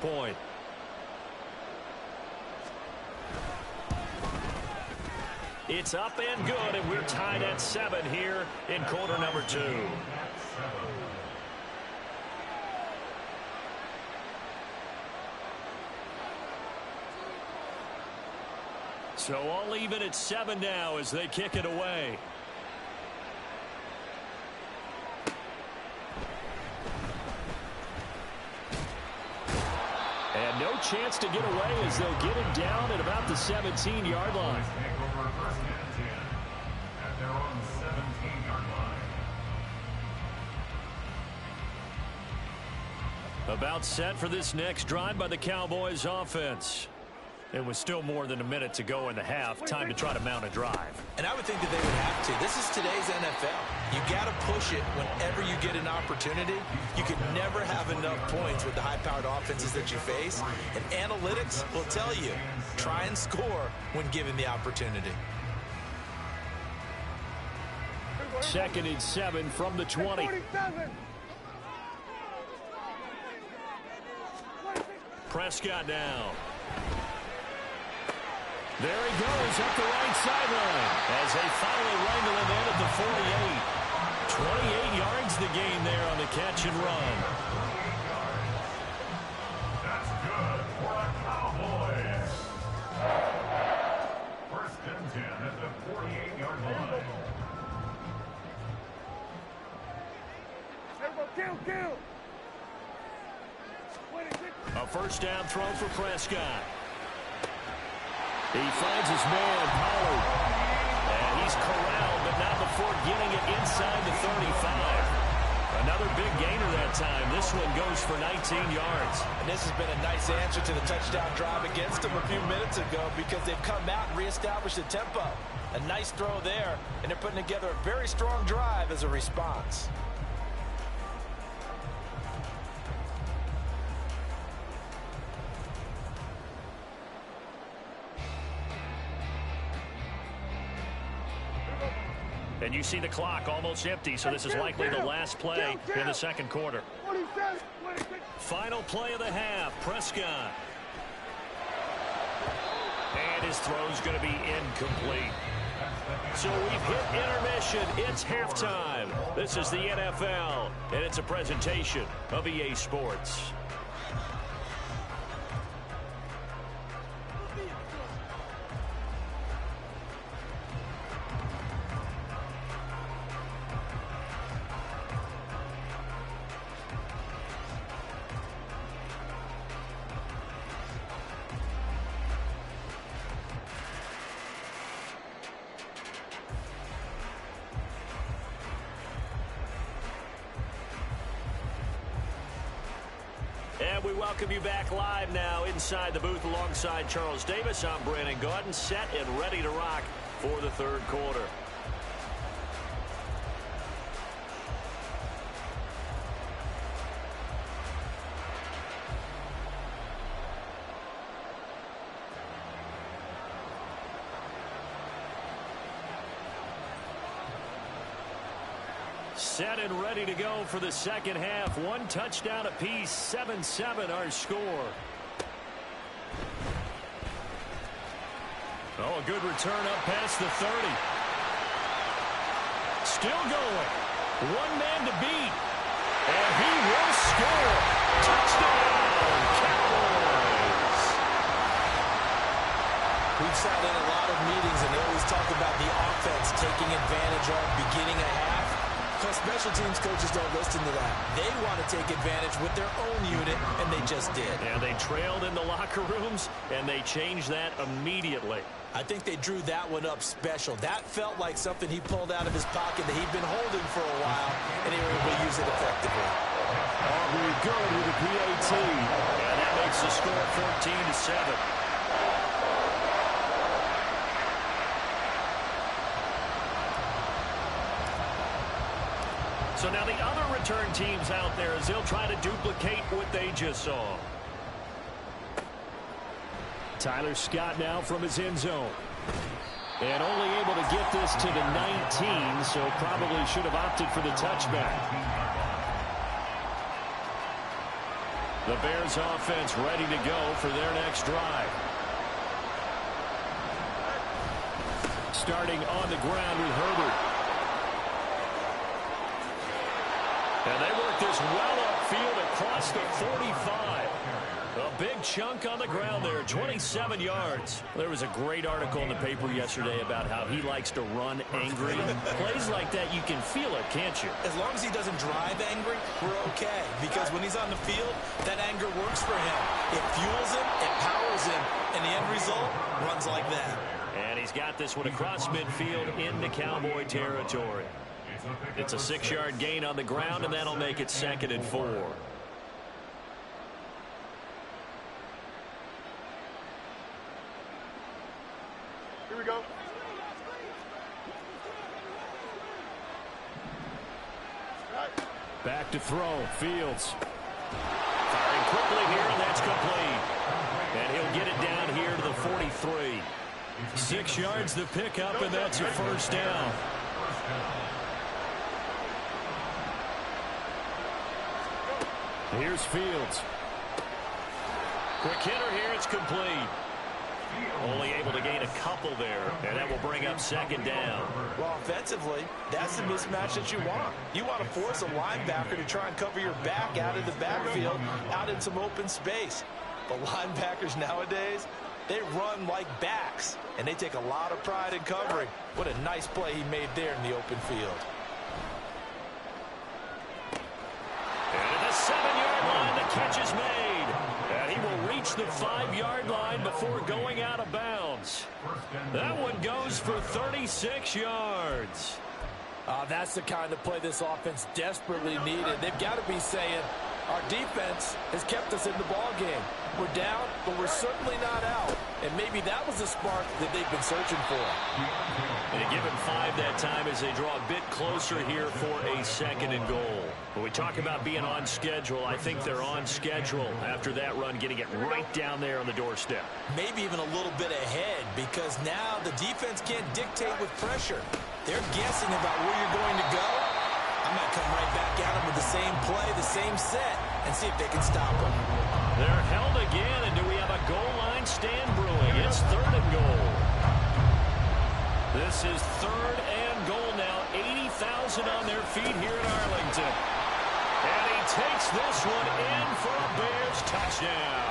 point. It's up and good, and we're tied at 7 here in quarter number 2. So all even at 7 now as they kick it away. And no chance to get away as they'll get him down at about the 17-yard line. About set for this next drive by the Cowboys offense. It was still more than a minute to go in the half. Time to try to mount a drive. And I would think that they would have to. This is today's NFL. You got to push it whenever you get an opportunity. You can never have enough points with the high-powered offenses that you face. And analytics will tell you, try and score when given the opportunity. 2nd and 7 from the 20. Prescott now. There he goes up the right sideline as they finally wrangle him in at the 48. 28 yards the gain there on the catch and run. That's good for the Cowboys. 1st and 10 at the 48-yard line. Kill. A 1st down throw for Prescott. He finds his man, Pollard. And he's corralled, but not before getting it inside the 35. Another big gainer that time. This one goes for 19 yards. And this has been a nice answer to the touchdown drive against them a few minutes ago because they've come out and reestablished the tempo. A nice throw there, and they're putting together a very strong drive as a response. And you see the clock almost empty, so this is likely the last play in the 2nd quarter. Final play of the half, Prescott. And his throw's going to be incomplete. So we've hit intermission. It's halftime. This is the NFL, and it's a presentation of EA Sports. And we welcome you back live now inside the booth alongside Charles Davis. I'm Brandon Gaudin, set and ready to rock for the 3rd quarter. Set and ready to go for the 2nd half. 1 touchdown apiece, 7-7 our score. Oh, a good return up past the 30. Still going. 1 man to beat. And he will score. Touchdown, Cowboys. We've sat in a lot of meetings, and they always talk about the offense taking advantage of beginning a half. Special teams coaches don't listen to that. They want to take advantage with their own unit, and they just did. And they trailed in the locker rooms, and they changed that immediately. I think they drew that one up special. That felt like something he pulled out of his pocket that he'd been holding for a while, and they were able to use it effectively. Aubrey good with the PAT. And that makes the score 14-7. So now the other return teams out there as they'll try to duplicate what they just saw. Tyler Scott now from his end zone. And only able to get this to the 19, so probably should have opted for the touchback. The Bears offense ready to go for their next drive. Starting on the ground with Herbert. And they work this well upfield across the 45. A big chunk on the ground there, 27 yards. There was a great article in the paper yesterday about how he likes to run angry. Plays like that, you can feel it, can't you? As long as he doesn't drive angry, we're okay. Because when he's on the field, that anger works for him. It fuels him, it powers him, and the end result runs like that. And he's got this one across midfield into Cowboy territory. It's a 6-yard gain on the ground, and that'll make it 2nd and 4. Here we go. Back to throw. Fields. Firing quickly here, and that's complete. And he'll get it down here to the 43. 6 yards the pickup, and that's a first down. Here's Fields. Quick hitter here, it's complete. Only able to gain a couple there, and that will bring up 2nd down. Well, offensively, that's the mismatch that you want. You want to force a linebacker to try and cover your back out of the backfield, out in some open space. But linebackers nowadays, they run like backs, and they take a lot of pride in covering. What a nice play he made there in the open field. And at the 7-yard line, the catch is made. And he will reach the 5-yard line before going out of bounds. That one goes for 36 yards. That's the kind of play this offense desperately needed. They've got to be saying, our defense has kept us in the ball game. We're down, but we're certainly not out. And maybe that was the spark that they've been searching for. They give him 5 that time as they draw a bit closer here for a 2nd and goal. When we talk about being on schedule, I think they're on schedule after that run, getting it right down there on the doorstep. Maybe even a little bit ahead, because now the defense can't dictate with pressure. They're guessing about where you're going to go. I might come right back at them with the same play, the same set, and see if they can stop them. They're held again, and do we have a goal line stand brewing? It's 3rd and goal. This is 3rd and goal now. 80,000 on their feet here in Arlington. And he takes this one in for a Bears touchdown.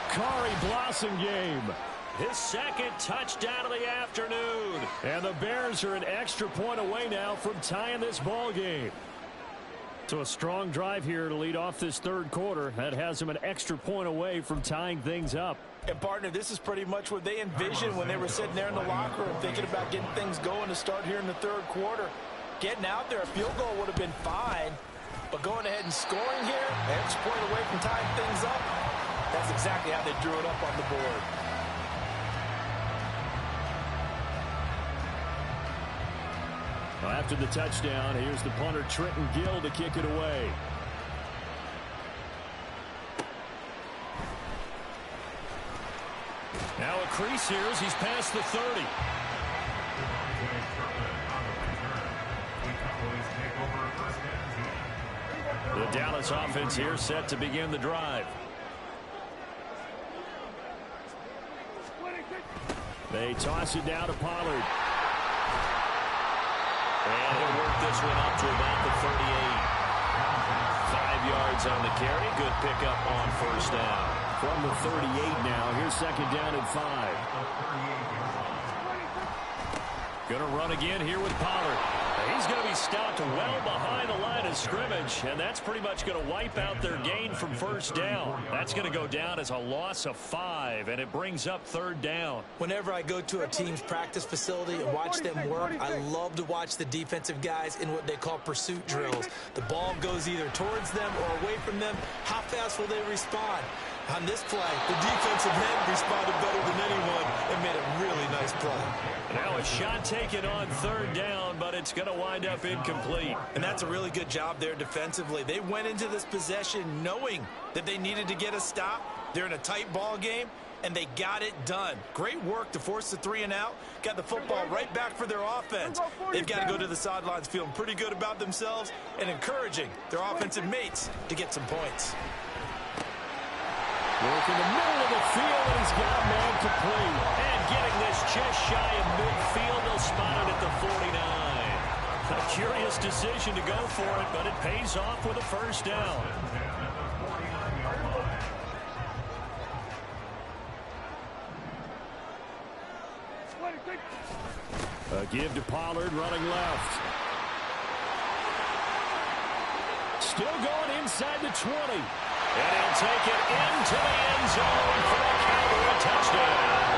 Kari Blossomgame. His 2nd touchdown of the afternoon. And the Bears are an extra point away now from tying this ball game. So a strong drive here to lead off this 3rd quarter. That has them an extra point away from tying things up. And, partner, this is pretty much what they envisioned when they were sitting there in the locker room thinking about getting things going to start here in the 3rd quarter. Getting out there, a field goal would have been fine. But going ahead and scoring here, an extra point away from tying things up, that's exactly how they drew it up on the board. Well, after the touchdown, here's the punter, Trenton Gill, to kick it away. Now a crease here as he's past the 30. The Dallas offense here set to begin the drive. They toss it down to Pollard. And he'll work this one up to about the 38. 5 yards on the carry. Good pickup on 1st down. From the 38 now. Here's 2nd down and 5. Going to run again here with Pollard. He's going to be stopped well behind the line of scrimmage, and that's pretty much going to wipe out their gain from 1st down. That's going to go down as a loss of 5, and it brings up 3rd down. Whenever I go to a team's practice facility and watch them work, I love to watch the defensive guys in what they call pursuit drills. The ball goes either towards them or away from them. How fast will they respond? On this play, the defensive end responded better than anyone and made a really nice play. Now a shot taken on 3rd down, but it's going to wind up incomplete. And that's a really good job there defensively. They went into this possession knowing that they needed to get a stop. They're in a tight ball game, and they got it done. Great work to force the 3 and out. Got the football right back for their offense. They've got to go to the sidelines feeling pretty good about themselves and encouraging their offensive mates to get some points. Working the middle of the field, and he's got a man complete. And getting this just shy of midfield, they'll spot it at the 49. A curious decision to go for it, but it pays off with a first down. A give to Pollard, running left. Still going inside the 20. And he'll take it into the end zone for a Cowboy touchdown.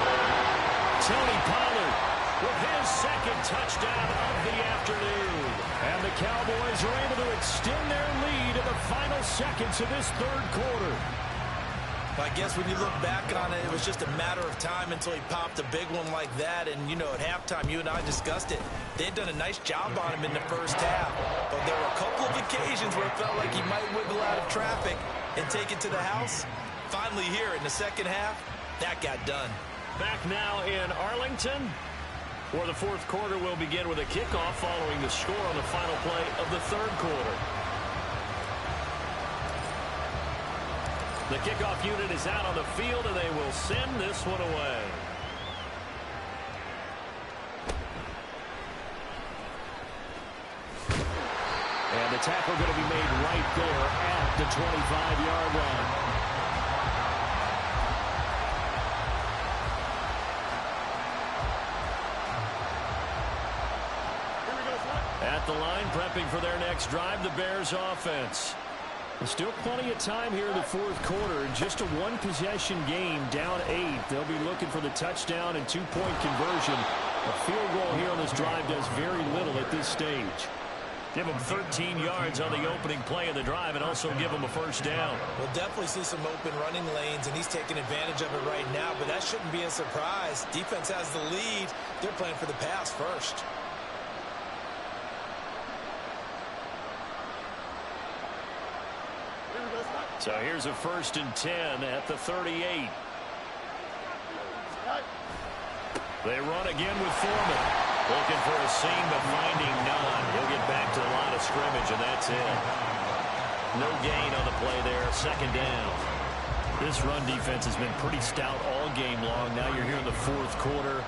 Tony Pollard with his second touchdown of the afternoon. And the Cowboys are able to extend their lead in the final seconds of this third quarter. I guess when you look back on it, it was just a matter of time until he popped a big one like that. And, you know, at halftime, you and I discussed it. They'd done a nice job on him in the first half. But there were a couple of occasions where it felt like he might wiggle out of traffic and take it to the house. Finally here in the second half, that got done. Back now in Arlington, where the fourth quarter will begin with a kickoff following the score on the final play of the third quarter. The kickoff unit is out on the field, and they will send this one away. And the tackle going to be made right there at the 25-yard line. At the line, prepping for their next drive, the Bears offense. Still plenty of time here in the fourth quarter. Just a one-possession game, down 8. They'll be looking for the touchdown and two-point conversion. A field goal here on this drive does very little at this stage. Give them 13 yards on the opening play of the drive and also give them a first down. We'll definitely see some open running lanes, and he's taking advantage of it right now, but that shouldn't be a surprise. Defense has the lead. They're playing for the pass first. So here's a 1st and 10 at the 38. They run again with Foreman. Looking for a seam, but finding none. He'll get back to the line of scrimmage, and that's it. No gain on the play there. 2nd down. This run defense has been pretty stout all game long. Now you're here in the fourth quarter.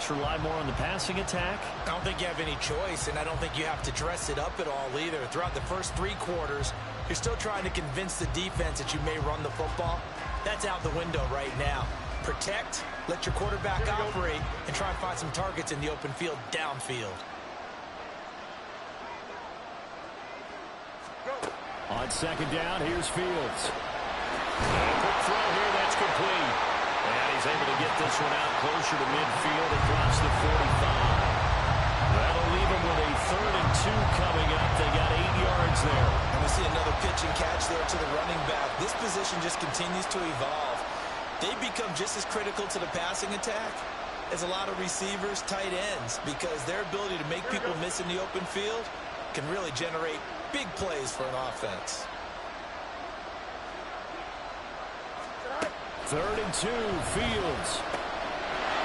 To rely more on the passing attack? I don't think you have any choice, and I don't think you have to dress it up at all either. Throughout the first 3 quarters, you're still trying to convince the defense that you may run the football. That's out the window right now. Protect, let your quarterback operate, and try and find some targets in the open field downfield. On 2nd down, here's Fields. Quick throw here, that's complete. And he's able to get this one out closer to midfield across the 45. That'll leave him with a 3rd and 2 coming up. They got 8 yards there. And we see another pitch and catch there to the running back. This position just continues to evolve. They become just as critical to the passing attack as a lot of receivers, tight ends, because their ability to make people miss in the open field can really generate big plays for an offense. 3rd and 2, Fields.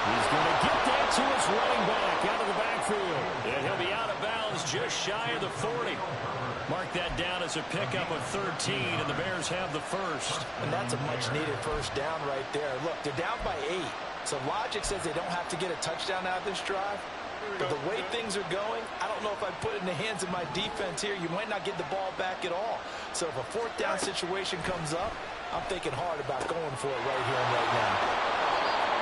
He's going to get that to his running back out of the backfield. And he'll be out of bounds just shy of the 40. Mark that down as a pickup of 13, and the Bears have the first. And that's a much-needed first down right there. Look, they're down by 8. So logic says they don't have to get a touchdown out of this drive. But the way things are going, I don't know if I'd put it in the hands of my defense here. You might not get the ball back at all. So if a 4th down situation comes up, I'm thinking hard about going for it right here and right now.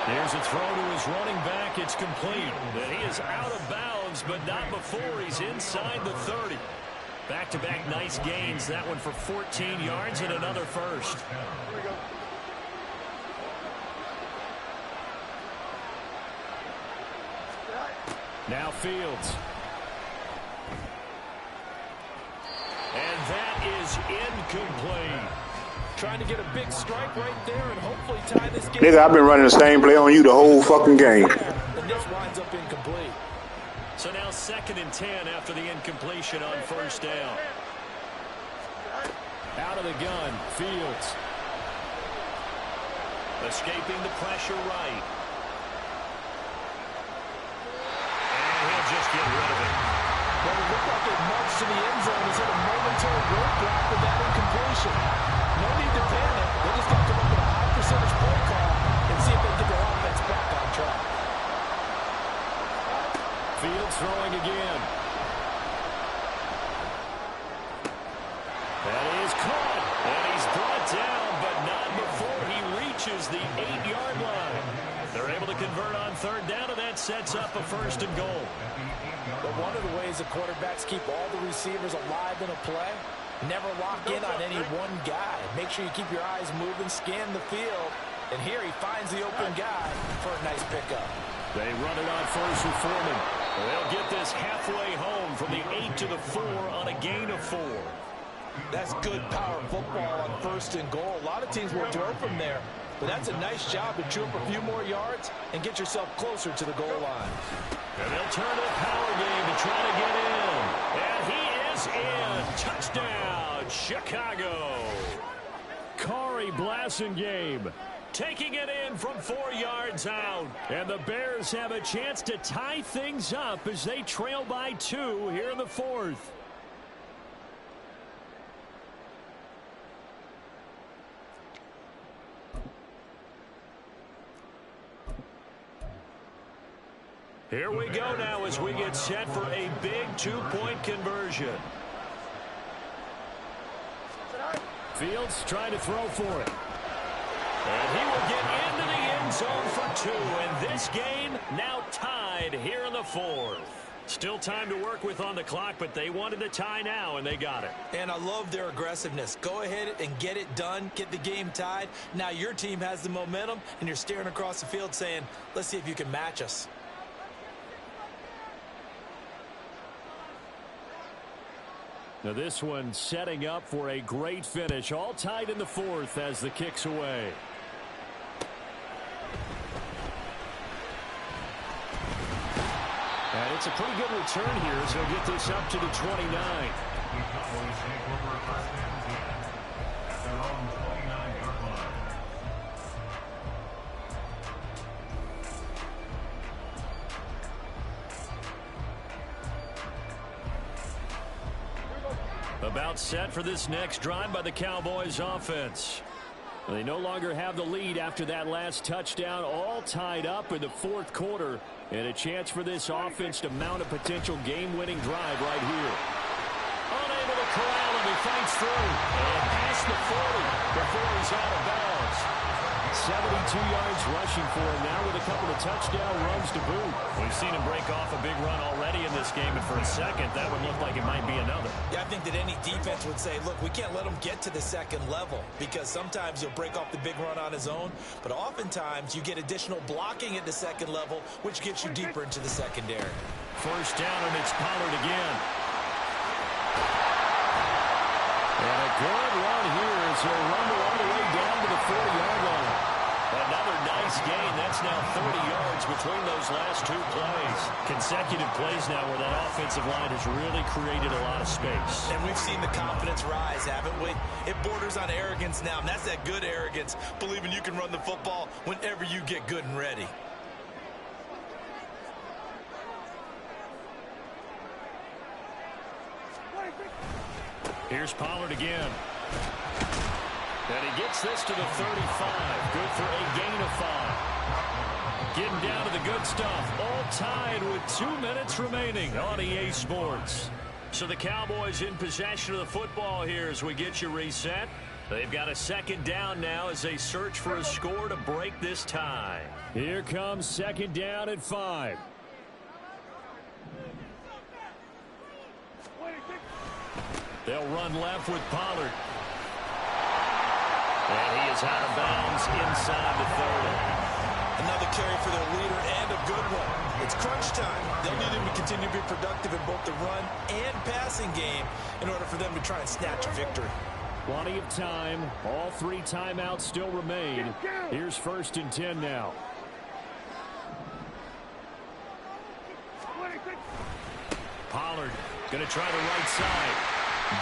There's a throw to his running back. It's complete. And he is out of bounds, but not before he's inside the 30. Back-to-back nice gains. That one for 14 yards and another first. Now Fields. And that is incomplete. Trying to get a big strike right there and hopefully tie this game. Nigga, I've been running the same play on you the whole fucking game. And this winds up incomplete. So now 2nd and 10 after the incompletion on 1st down. Out of the gun, Fields. Escaping the pressure right. And he'll just get rid of it. Well, it looked like it marched to the end zone. He's hit a momentary roadblock with that incompletion. No need to panic. They just got to look at a high throwing again. That is caught, and he's brought down, but not before he reaches the 8-yard line. They're able to convert on third down, and that sets up a 1st and goal. But one of the ways the quarterbacks keep all the receivers alive in a play, never lock in on any one guy. Make sure you keep your eyes moving, scan the field, and here he finds the open guy for a nice pickup. They run it on first with Foreman. They'll get this halfway home from the 8 to the 4 on a gain of 4. That's good power football on 1st and goal. A lot of teams will throw from there, but that's a nice job to chew up a few more yards and get yourself closer to the goal line. And they'll turn to the power game to try to get in. And he is in. Touchdown, Chicago. Corey Blasingame taking it in from 4 yards out. And the Bears have a chance to tie things up as they trail by 2 here in the 4th. Here we go now as we get set for a big 2-point conversion. Fields trying to throw for it. And he will get into the end zone for 2. And this game now tied here in the 4th. Still time to work with on the clock, but they wanted a tie now, and they got it. And I love their aggressiveness. Go ahead and get it done, get the game tied. Now your team has the momentum, and you're staring across the field saying, let's see if you can match us. Now this one setting up for a great finish. All tied in the 4th as the kick's away. And it's a pretty good return here as he'll get this up to the 29. About set for this next drive by the Cowboys offense. They no longer have the lead after that last touchdown, all tied up in the 4th quarter, and a chance for this offense to mount a potential game-winning drive right here. Unable to corral him, he fights through and past the 40 before he's out of bounds. 72 yards rushing for him now with a couple of touchdown runs to boot. We've seen him break off a big run already in this game, and for a second, that would look like it might be another. Yeah, I think that any defense would say, look, we can't let him get to the 2nd level because sometimes he'll break off the big run on his own, but oftentimes you get additional blocking at the 2nd level, which gets you deeper into the secondary. 1st down, and it's Pollard again. And a good run here as he'll run all the way down to the 40-yard line. Another nice gain. That's now 30 yards between those last 2 plays. Consecutive plays now where that offensive line has really created a lot of space. And we've seen the confidence rise, haven't we? It borders on arrogance now, and that's that good arrogance, believing you can run the football whenever you get good and ready. Here's Pollard again. And he gets this to the 35. Good for a gain of 5. Getting down to the good stuff. All tied with 2 minutes remaining on EA Sports. So the Cowboys in possession of the football here as we get you reset. They've got a 2nd down now as they search for a score to break this tie. Here comes 2nd down at 5. They'll run left with Pollard. And he is out of bounds inside the 30. Another carry for their leader and a good one. It's crunch time. They'll need him to continue to be productive in both the run and passing game in order for them to try and snatch a victory. Plenty of time. All 3 timeouts still remain. Here's 1st and 10 now. Pollard going to try the right side.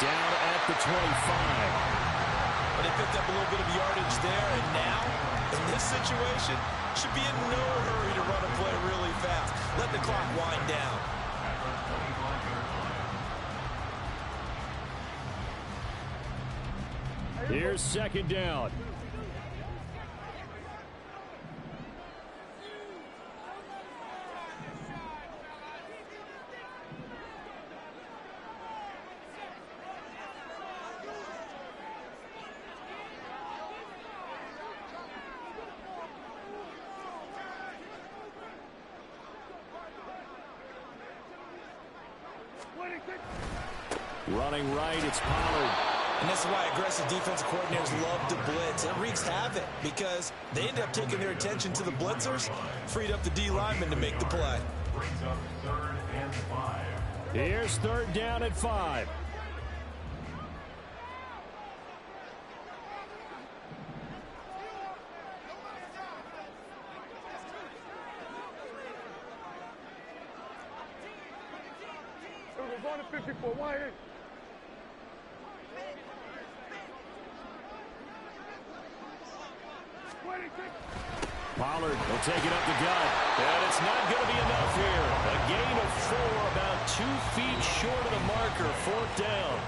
Down at the 25. But they picked up a little bit of yardage there, and now, in this situation, should be in no hurry to run a play really fast. Let the clock wind down. Here's 2nd down. Running right, it's Pollard. And this is why aggressive defensive coordinators love to blitz. It wreaks havoc because they end up taking their attention to the blitzers, freed up the D lineman to make the play. Brings up 3rd and 5. Here's 3rd down at 5. We're going to 54. Why ain't? Pollard will take it up the gut. And it's not going to be enough here. A gain of 4, about 2 feet short of the marker. 4th down.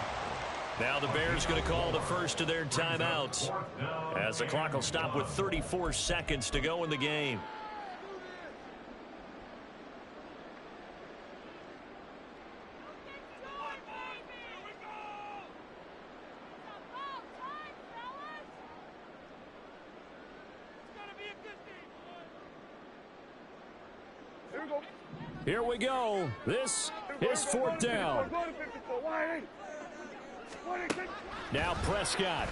Now the Bears going to call the first of their timeouts, as the clock will stop with 34 seconds to go in the game. Here we go. This is 4th down. Now Prescott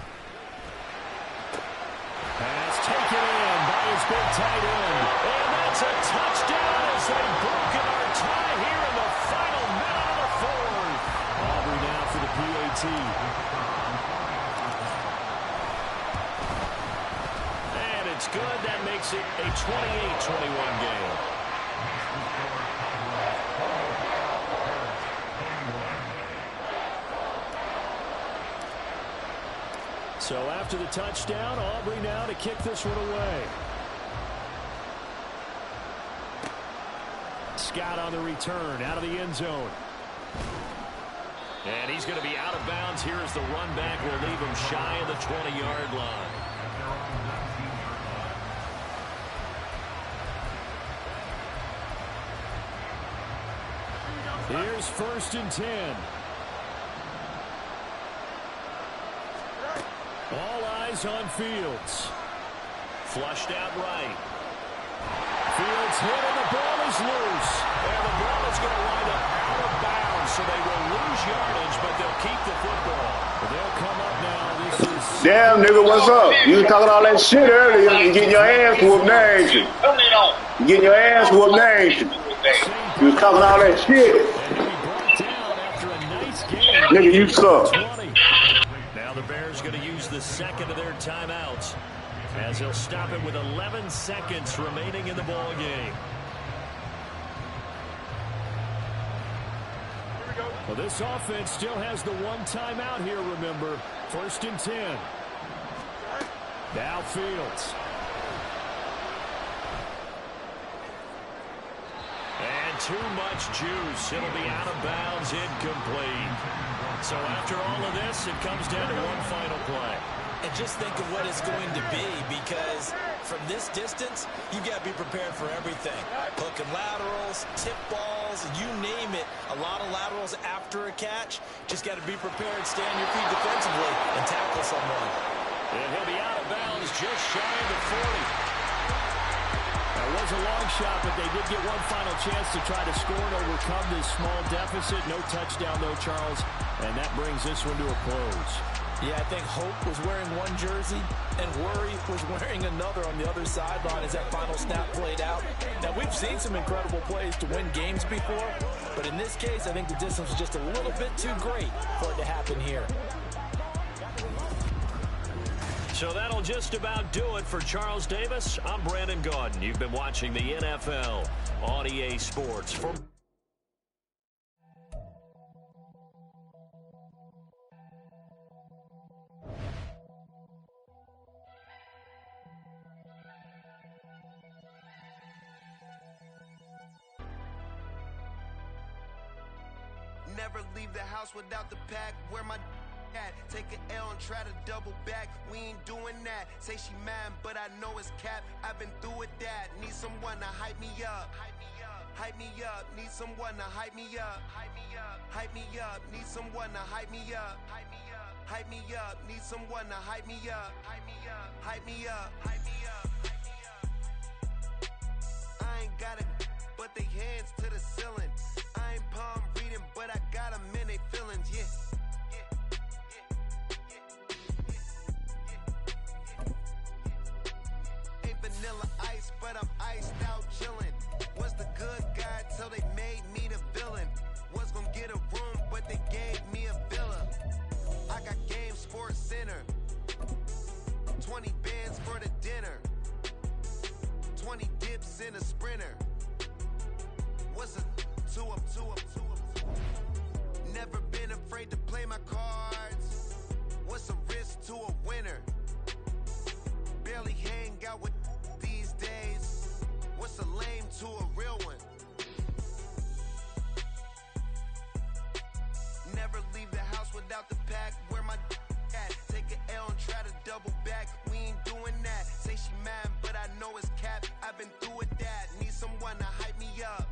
has taken in by his big tight end. And that's a touchdown as they've broken our tie here in the final minute of the 4th. Aubrey now for the PAT. And it's good. That makes it a 28-21 game. So after the touchdown, Aubrey now to kick this one away. Scott on the return, out of the end zone. And he's going to be out of bounds here as the run back will leave him shy of the 20-yard line. Here's 1st and 10. All eyes on Fields. Flushed out right. Fields hit and the ball is loose. And the ball is going to wind up out of bounds, so they will lose yardage, but they'll keep the football. They'll come up now. This is... Damn, nigga, what's up? You was talking all that shit earlier. You getting your ass whooped now, ain't you? You getting your ass whooped now, ain't you? You was talking all that shit. And he brought down after a nice game. Nigga, you suck. 20. Now the Bears going to use the second of their timeouts, as they'll stop it with 11 seconds remaining in the ball game. Well, this offense still has the one timeout here, remember. 1st and 10. Now Fields. And too much juice. It'll be out of bounds, incomplete. So after all of this, it comes down to one final play. And just think of what it's going to be, because from this distance, you got to be prepared for everything. Hook and laterals, tip balls, you name it. A lot of laterals after a catch. Just got to be prepared, stay on your feet defensively, and tackle someone. And he'll be out of bounds just shy of the 40. That was a long shot, but they did get one final chance to try to score and overcome this small deficit. No touchdown, though, Charles. And that brings this one to a close. Yeah, I think Hope was wearing one jersey and Worry was wearing another on the other sideline as that final snap played out. Now, we've seen some incredible plays to win games before, but in this case, I think the distance was just a little bit too great for it to happen here. So that'll just about do it for Charles Davis. I'm Brandon Gaudin. You've been watching the NFL on EA Sports. Never leave the house without the pack. Where my at? Take an L and try to double back. We ain't doing that. Say she mad, but I know it's cap. I've been through with that. Need someone to hype me up. Hype me up. Need someone to hype me up. Hype me up. Hype me up. Need someone to hype me up. Hype me up. Hype me up. Need someone to hype me up. Hype me up. Hype me up. Hype me up. Hype me up. I ain't got it, but they hands to the ceiling. I ain't palm reading, but I got them in they feelings, yeah. Ain't vanilla ice, but I'm iced out chillin'. Was the good guy till they made me the villain. Was gonna get a room, but they gave me a villa. I got game, Sports Center. 20 bands for the dinner. 20 dips in a sprinter. What's a two up? Never been afraid to play my cards. What's a risk to a winner? Barely hang out with these days. What's a lame to a real one? Never leave the house without the pack. Where my at? Take an L and try to double back. We ain't doing that. Say she mad, but I know it's cap. I've been through with that. Need someone to hype me up.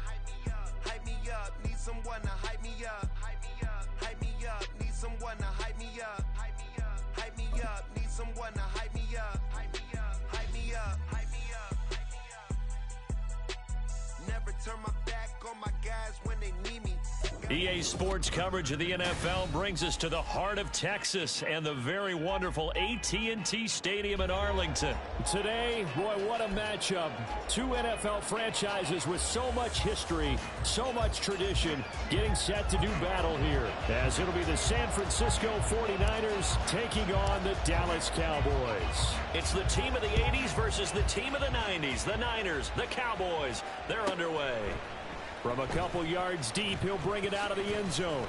Hype me up. Need someone to hype me up. Hype me up. Need someone to hype me up. Hype me up. Need someone to hype me up. Hype me up. Never turn my back on my guys when they need me. EA Sports coverage of the NFL brings us to the heart of Texas and the very wonderful AT&T Stadium in Arlington. Today, boy, what a matchup. Two NFL franchises with so much history, so much tradition, getting set to do battle here, as it'll be the San Francisco 49ers taking on the Dallas Cowboys. It's the team of the 80s versus the team of the 90s. The Niners, the Cowboys, they're underway. From a couple yards deep, he'll bring it out of the end zone.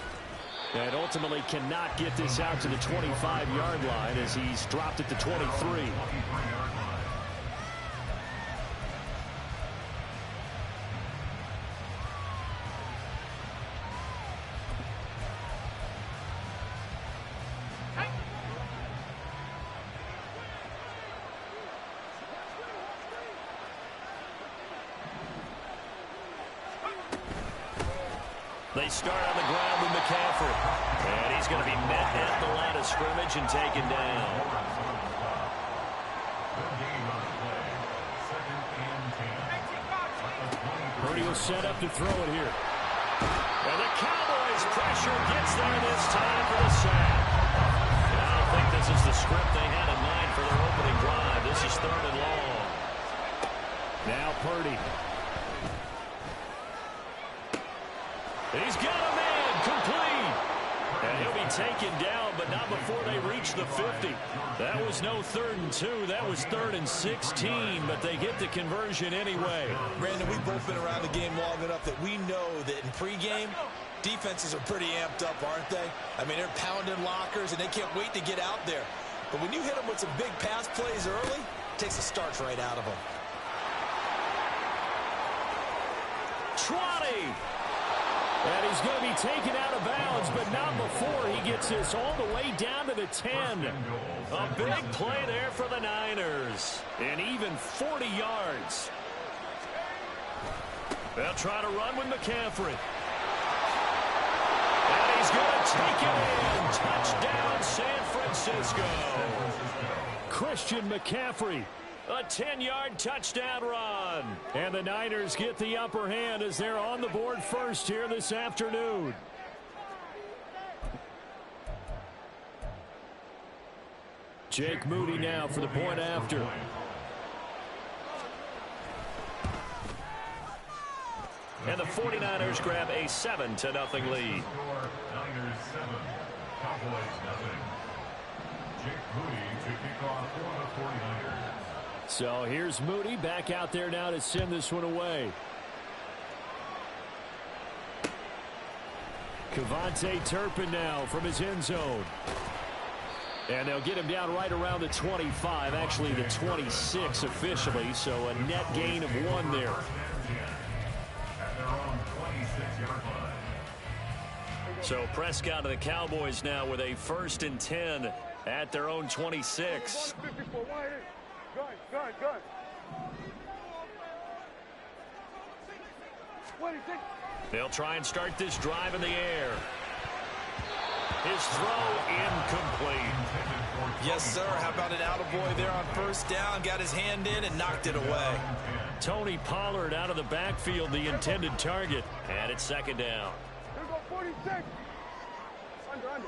And ultimately cannot get this out to the 25-yard line as he's dropped it to 23. They start on the ground with McCaffrey. And he's going to be met at the line of scrimmage and taken down. Purdy will set up to throw it here. And the Cowboys' pressure gets there this time for the sack. And I don't think this is the script they had in mind for their opening drive. This is 3rd and long. Now Purdy. He's got a man complete. And he'll be taken down, but not before they reach the 50. That was no 3rd and 2. That was 3rd and 16, but they get the conversion anyway. Brandon, we've both been around the game long enough that we know that in pregame, defenses are pretty amped up, aren't they? I mean, they're pounding lockers, and they can't wait to get out there. But when you hit them with some big pass plays early, it takes the starch right out of them. Trotty. And he's going to be taken out of bounds, but not before he gets this all the way down to the 10. A big play there for the Niners. And even 40 yards. They'll try to run with McCaffrey. And he's going to take it in. Touchdown, San Francisco. Christian McCaffrey. A 10-yard touchdown run. And the Niners get the upper hand as they're on the board first here this afternoon. Jake Moody now for the point after. And the 49ers grab a 7-0 lead. Niners 7, Cowboys nothing. Jake Moody to kick off for the 49ers. So here's Moody back out there now to send this one away. Kevontae Turpin now from his end zone. And they'll get him down right around the 25, actually the 26 officially, so a net gain of 1 there. At their own 26-yard line. So Prescott and the Cowboys now with a 1st and 10 at their own 26. Gun. 26. They'll try and start this drive in the air. His throw incomplete. Yes, sir. How about an attaboy there on first down? Got his hand in and knocked it away. Tony Pollard out of the backfield, the intended target. And it's second down. Here go 46. Under.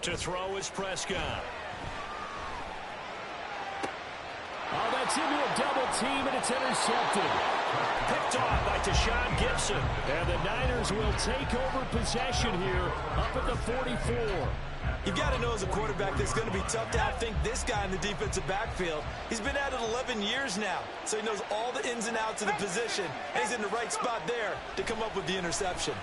To throw is Prescott. Oh, that's into a double team, and it's intercepted. Picked off by Tashawn Gibson. And the Niners will take over possession here up at the 44. You've got to know as a quarterback that it's going to be tough to outthink this guy in the defensive backfield. He's been at it 11 years now, so he knows all the ins and outs of the position, and he's in the right spot there to come up with the interception.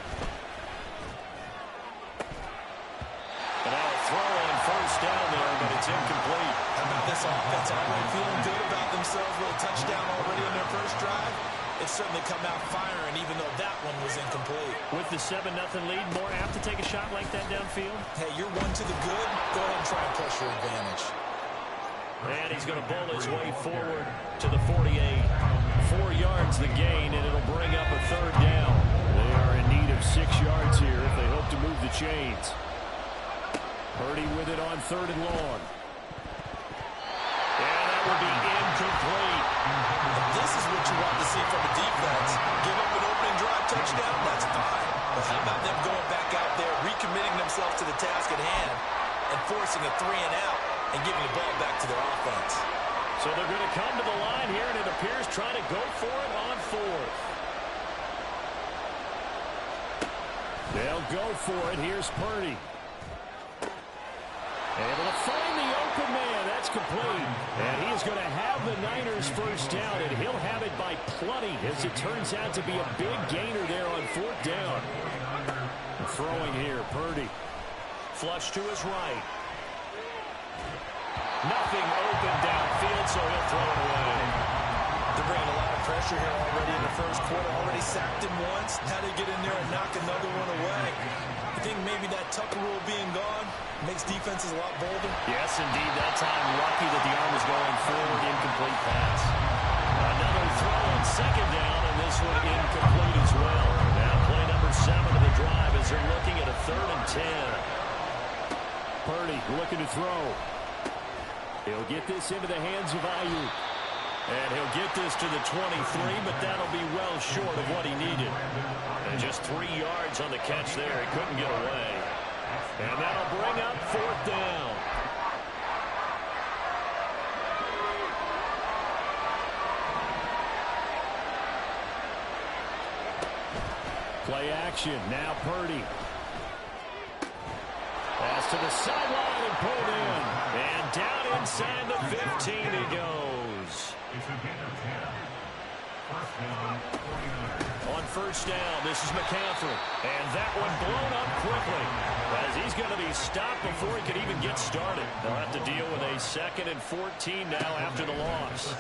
And now a throw on first down there, but it's incomplete. How about this offense already feeling good about themselves with a touchdown already on their first drive? It's certainly come out firing, even though that one was incomplete. With the 7-0 lead, more apt to take a shot like that downfield? Hey, you're one to the good. Go ahead and try and push your advantage. And he's going to bowl his way forward to the 48. 4 yards the gain, and it'll bring up a third down. They are in need of 6 yards here if they hope to move the chains. Purdy with it on third and long. And that will be incomplete. This is what you want to see from a defense. Give up an opening drive touchdown, that's fine. But how about them going back out there, recommitting themselves to the task at hand, and forcing a 3 and out, and giving the ball back to their offense? So they're going to come to the line here, and it appears trying to go for it on fourth. They'll go for it. Here's Purdy. Able to find the open man. That's complete. And he is going to have the Niners first down, and he'll have it by plenty, as it turns out to be a big gainer there on fourth down. Throwing here, Purdy. Flush to his right. Nothing open downfield, so he'll throw it away. They're bringing a lot of pressure here already in the first quarter. Already sacked him once. How do you get in there and knock another one away? I think maybe that Tucker rule being gone makes defenses a lot bolder. Yes, indeed. That time, lucky that the arm was going forward. Incomplete pass. Another throw on second down, and this one incomplete as well. Now play number 7 of the drive as they're looking at a 3rd and 10. Purdy looking to throw. He'll get this into the hands of Ayuk. And he'll get this to the 23, but that'll be well short of what he needed. And just 3 yards on the catch there. He couldn't get away. And that'll bring up fourth down. Play action. Now Purdy. Pass to the sideline and pulled in. And down inside the 15 he goes. On first down, this is McCaffrey. And that one blown up quickly, as he's going to be stopped before he can even get started. They'll have to deal with a 2nd and 14 now after the loss.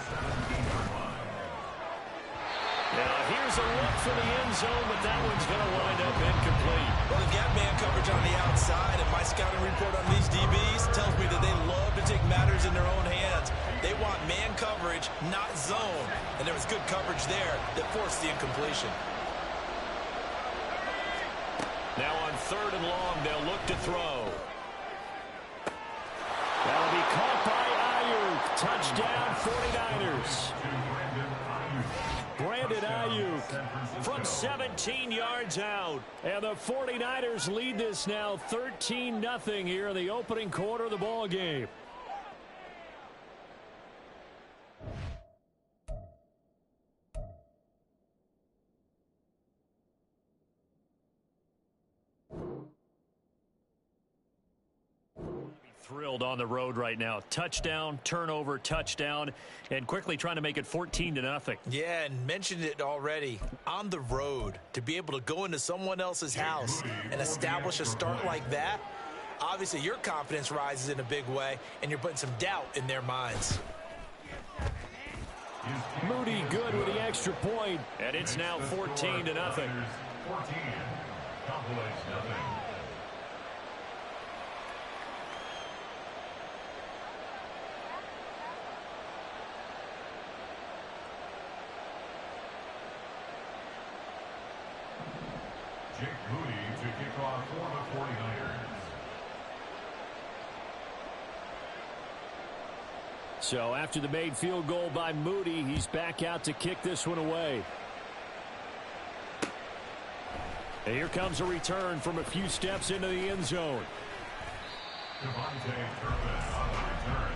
Now here's a look for the end zone, but that one's going to wind up incomplete. Well, they've got man coverage on the outside, and my scouting report on these DBs tells me that they love to take matters in their own hands. They want man coverage, not zone. And there was good coverage there that forced the incompletion. Now on 3rd and long, they'll look to throw. That'll be caught by Ayuk. Touchdown, 49ers. Brandon Ayuk From 17 yards out. And the 49ers lead this now 13-0 here in the opening quarter of the ball game. Thrilled on the road right now. Touchdown, turnover, touchdown, and quickly trying to make it 14-0. Yeah, and mentioned it already. On the road, to be able to go into someone else's house and establish a start like that, obviously your confidence rises in a big way, and you're putting some doubt in their minds. Moody good with the extra point. And it's now 14-0. 14. Cowboys nothing. So after the made field goal by Moody, he's back out to kick this one away. And here comes a return from a few steps into the end zone. Devontae Turpin on the return.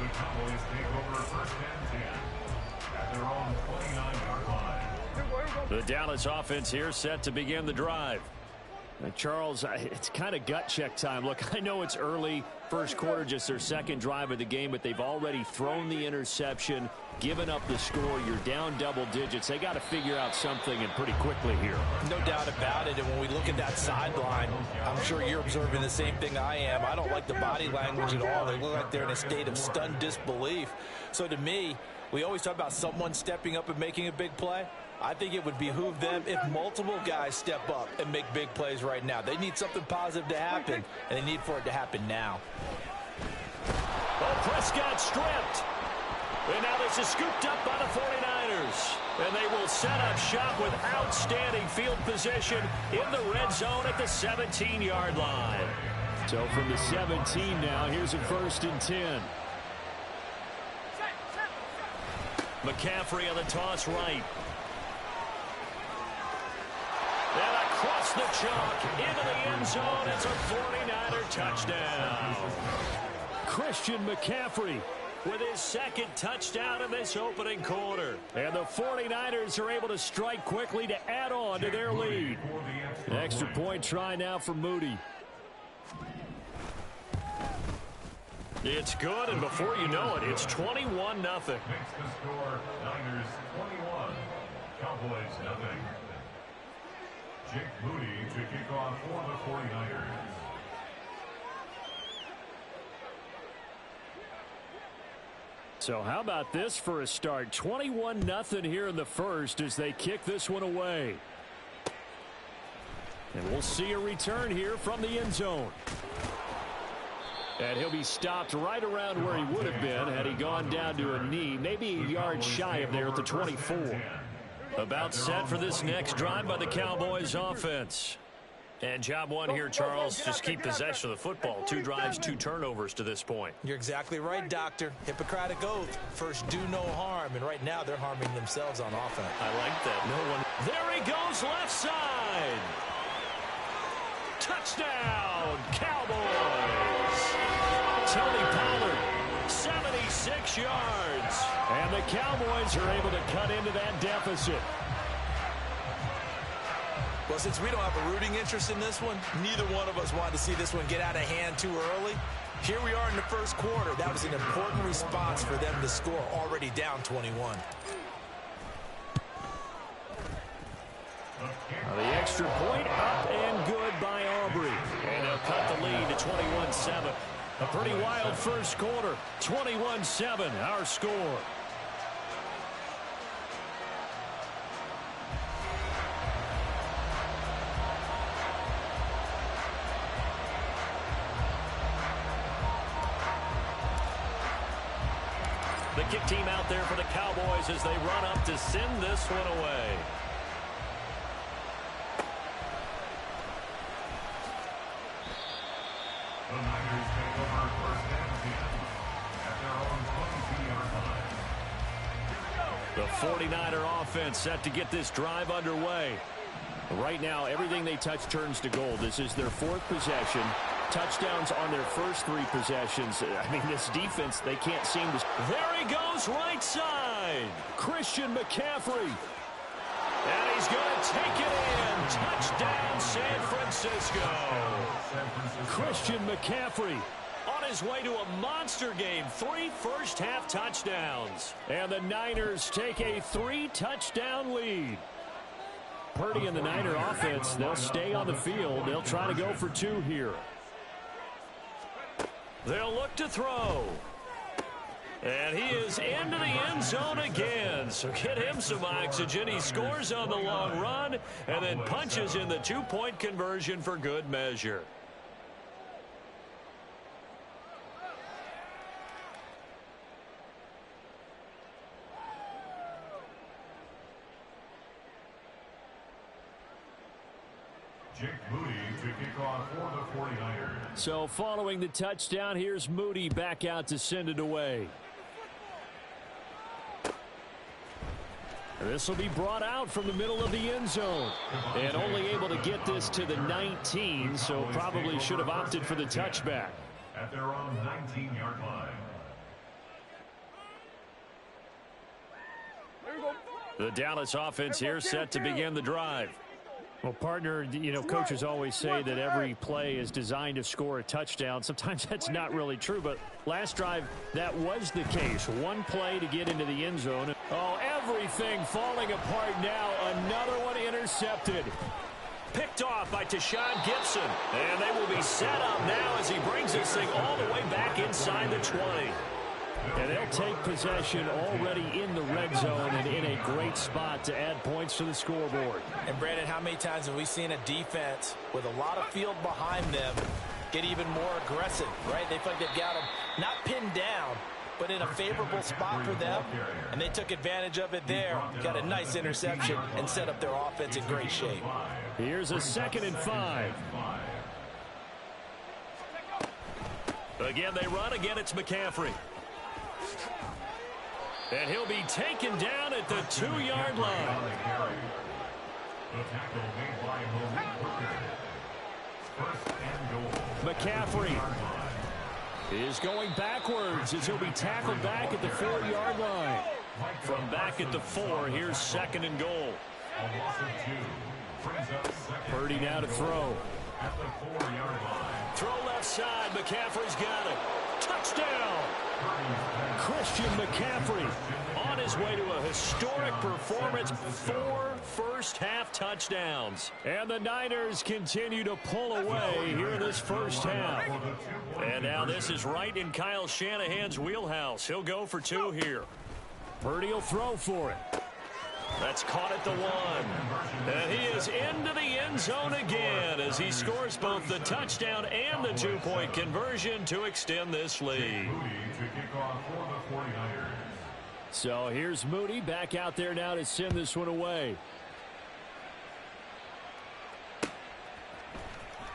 The Cowboys take over first and 10 at their own 29-yard line. The Dallas offense here set to begin the drive. Charles, it's kind of gut check time. Look, I know it's early, first quarter, just their second drive of the game, but they've already thrown the interception, given up the score. You're down double digits. They got to figure out something, and pretty quickly here. No doubt about it. And when we look at that sideline, I'm sure you're observing the same thing I am. I don't like the body language at all. They look like they're in a state of stunned disbelief. So to me, we always talk about someone stepping up and making a big play. I think it would behoove them if multiple guys step up and make big plays right now. They need something positive to happen, and they need for it to happen now. Oh, Prescott stripped. And now this is scooped up by the 49ers. And they will set up shop with outstanding field position in the red zone at the 17-yard line. So from the 17 now, here's a 1st and 10. McCaffrey on the toss right. And across the chalk into the end zone. It's a 49er touchdown. Christian McCaffrey with his second touchdown in this opening quarter. And the 49ers are able to strike quickly to add on to their lead. An extra point try now for Moody. It's good, and before you know it, it's 21-0. Makes the score Niners 21, Cowboys nothing. Jake Moody to kick off for the 49ers. So how about this for a start? 21-0 here in the first as they kick this one away. And we'll see a return here from the end zone. And he'll be stopped right around where he would have been had he gone down to a knee, maybe a yard shy of there at the 24. About set for this next drive by the Cowboys offense. And job one here, Charles, just keep possession of the football. 2 drives, 2 turnovers to this point. You're exactly right, Doctor. Hippocratic oath. First, do no harm. And right now, they're harming themselves on offense. I like that. No one. There he goes, left side. Touchdown, Cowboys. Tony Pollard, 76 yards. And the Cowboys are able to cut into that deficit. Well, since we don't have a rooting interest in this one, neither one of us wanted to see this one get out of hand too early. Here we are in the first quarter. That was an important response for them to score, already down 21. The extra point up and good by Aubrey. And they'll cut the lead to 21-7. A pretty wild first quarter. 21-7, our score. The kick team out there for the Cowboys as they run up to send this one away. The Niners take over first and 10 at their own 22-yard line. The 49er offense set to get this drive underway. Right now, everything they touch turns to gold. This is their 4th possession. Touchdowns on their first 3 possessions. I mean, this defense, they can't seem to... There he goes, right side. Christian McCaffrey. And he's going to take it in. Touchdown, San Francisco. Christian McCaffrey on his way to a monster game. 3 first-half touchdowns. And the Niners take a 3-touchdown lead. Purdy and the Niner offense, they'll stay on the field. They'll try to go for 2 here. They'll look to throw. And he is into the end zone again. So get him some oxygen. He scores on the long run and then punches in the 2-point conversion for good measure. Jake Moody to kick off for the 49ers. So following the touchdown, here's Moody back out to send it away. This will be brought out from the middle of the end zone. And only able to get this to the 19, so probably should have opted for the touchback. At their own 19-yard line. The Dallas offense here set to begin the drive. Well, partner, you know, coaches always say that every play is designed to score a touchdown. Sometimes that's not really true, but last drive, that was the case. One play to get into the end zone. Oh, everything falling apart now. Another one intercepted. Picked off by Tashawn Gibson. And they will be set up now as he brings this thing all the way back inside the 20. And they'll take possession already in the red zone and in a great spot to add points to the scoreboard. And, Brandon, how many times have we seen a defense with a lot of field behind them get even more aggressive, right? They feel like they've got them not pinned down, but in a favorable spot for them, and they took advantage of it there. Got a nice interception and set up their offense in great shape. Here's a 2nd and 5. Again, they run. Again, it's McCaffrey. And he'll be taken down at the 2-yard line. McCaffrey is going backwards as he'll be tackled back at the 4-yard line. From back at the 4, here's 2nd and goal. Purdy now to throw. Throw left side. McCaffrey's got it. Touchdown! Christian McCaffrey on his way to a historic performance. 4 first-half touchdowns. And the Niners continue to pull away here in this first half. And now this is right in Kyle Shanahan's wheelhouse. He'll go for 2 here. Purdy will throw for it. That's caught at the 1. And he is into the end zone again as he scores both the touchdown and the 2-point conversion to extend this lead. So here's Moody back out there now to send this one away.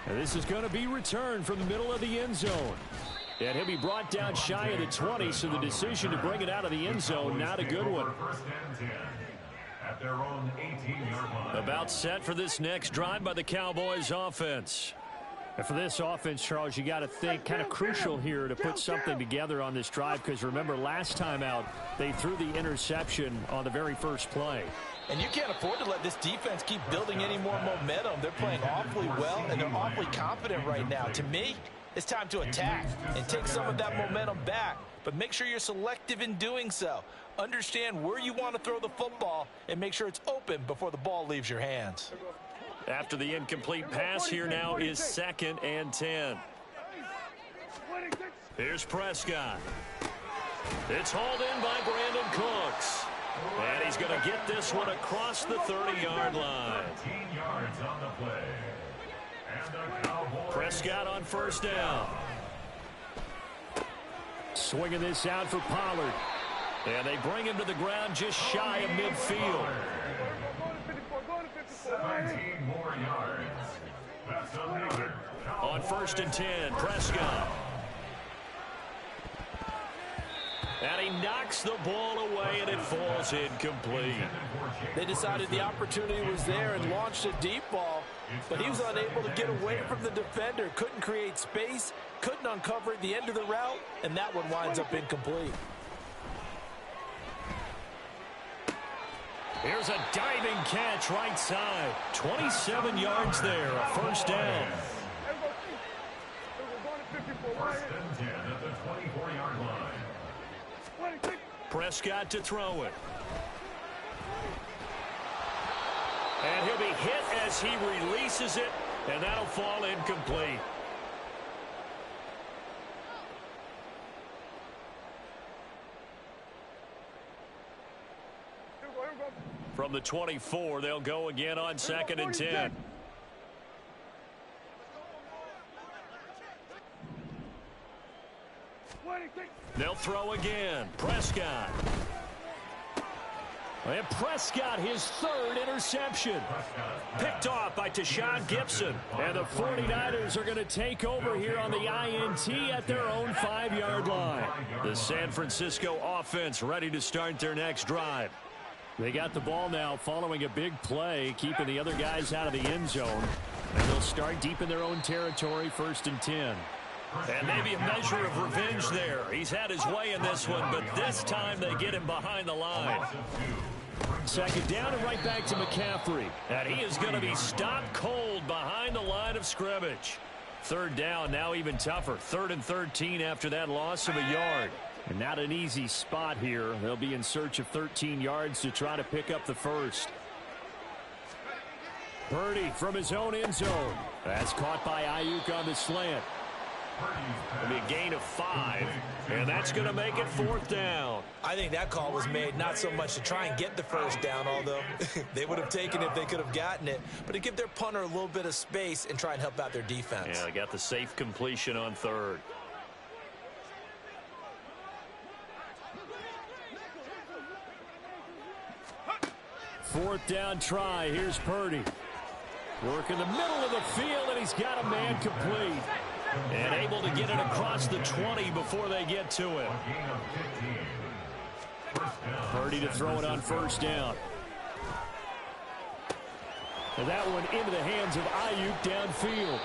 And this is going to be returned from the middle of the end zone. And he'll be brought down shy of the 20, so the decision to bring it out of the end zone, not a good one. At their own 18-yard line. About set for this next drive by the Cowboys offense. And for this offense, Charles, you got to think kind of crucial here to put something together on this drive, because remember last time out they threw the interception on the very first play. And you can't afford to let this defense keep building any more momentum. They're playing awfully well, and they're awfully confident right now. To me, it's time to attack and take some of that momentum back, but make sure you're selective in doing so. Understand where you want to throw the football and make sure it's open before the ball leaves your hands. After the incomplete pass, here now is 2nd and 10. Here's Prescott. It's hauled in by Brandon Cooks. And he's going to get this one across the 30-yard line. 13 yards on the play. And the Cowboys. Prescott on first down. Swinging this out for Pollard. And they bring him to the ground just shy of midfield. 17 more yards. That's another. On 1st and 10, Prescott. And he knocks the ball away, and it falls incomplete. They decided the opportunity was there and launched a deep ball, but he was unable to get away from the defender. Couldn't create space, couldn't uncover at the end of the route, and that one winds up incomplete. Here's a diving catch right side. 27 yards there, a first down. First and 10 at the 24-yard line. Prescott to throw it. And he'll be hit as he releases it, and that'll fall incomplete. From the 24, they'll go again on 2nd and 10. They'll throw again. Prescott. And Prescott, his 3rd interception. Picked off by Tashawn Gibson. And the 49ers are going to take over here on the INT at their own 5-yard line. The San Francisco offense ready to start their next drive. They got the ball now following a big play, keeping the other guys out of the end zone. And they'll start deep in their own territory, 1st and 10. And maybe a measure of revenge there. He's had his way in this one, but this time they get him behind the line. 2nd down and right back to McCaffrey. And he is going to be stopped cold behind the line of scrimmage. 3rd down, now even tougher. 3rd and 13 after that loss of a yard. And not an easy spot here. They'll be in search of 13 yards to try to pick up the first. Purdy from his own end zone. That's caught by Ayuk on the slant. It'll be a gain of 5, and that's going to make it 4th down. I think that call was made not so much to try and get the first down, although they would have taken it if they could have gotten it, but to give their punter a little bit of space and try and help out their defense. Yeah, they got the safe completion on 3rd. Fourth down try. Here's Purdy. Work in the middle of the field, and he's got a man complete. And able to get it across the 20 before they get to it. Purdy to throw it on 1st down. And that one into the hands of Ayuk downfield.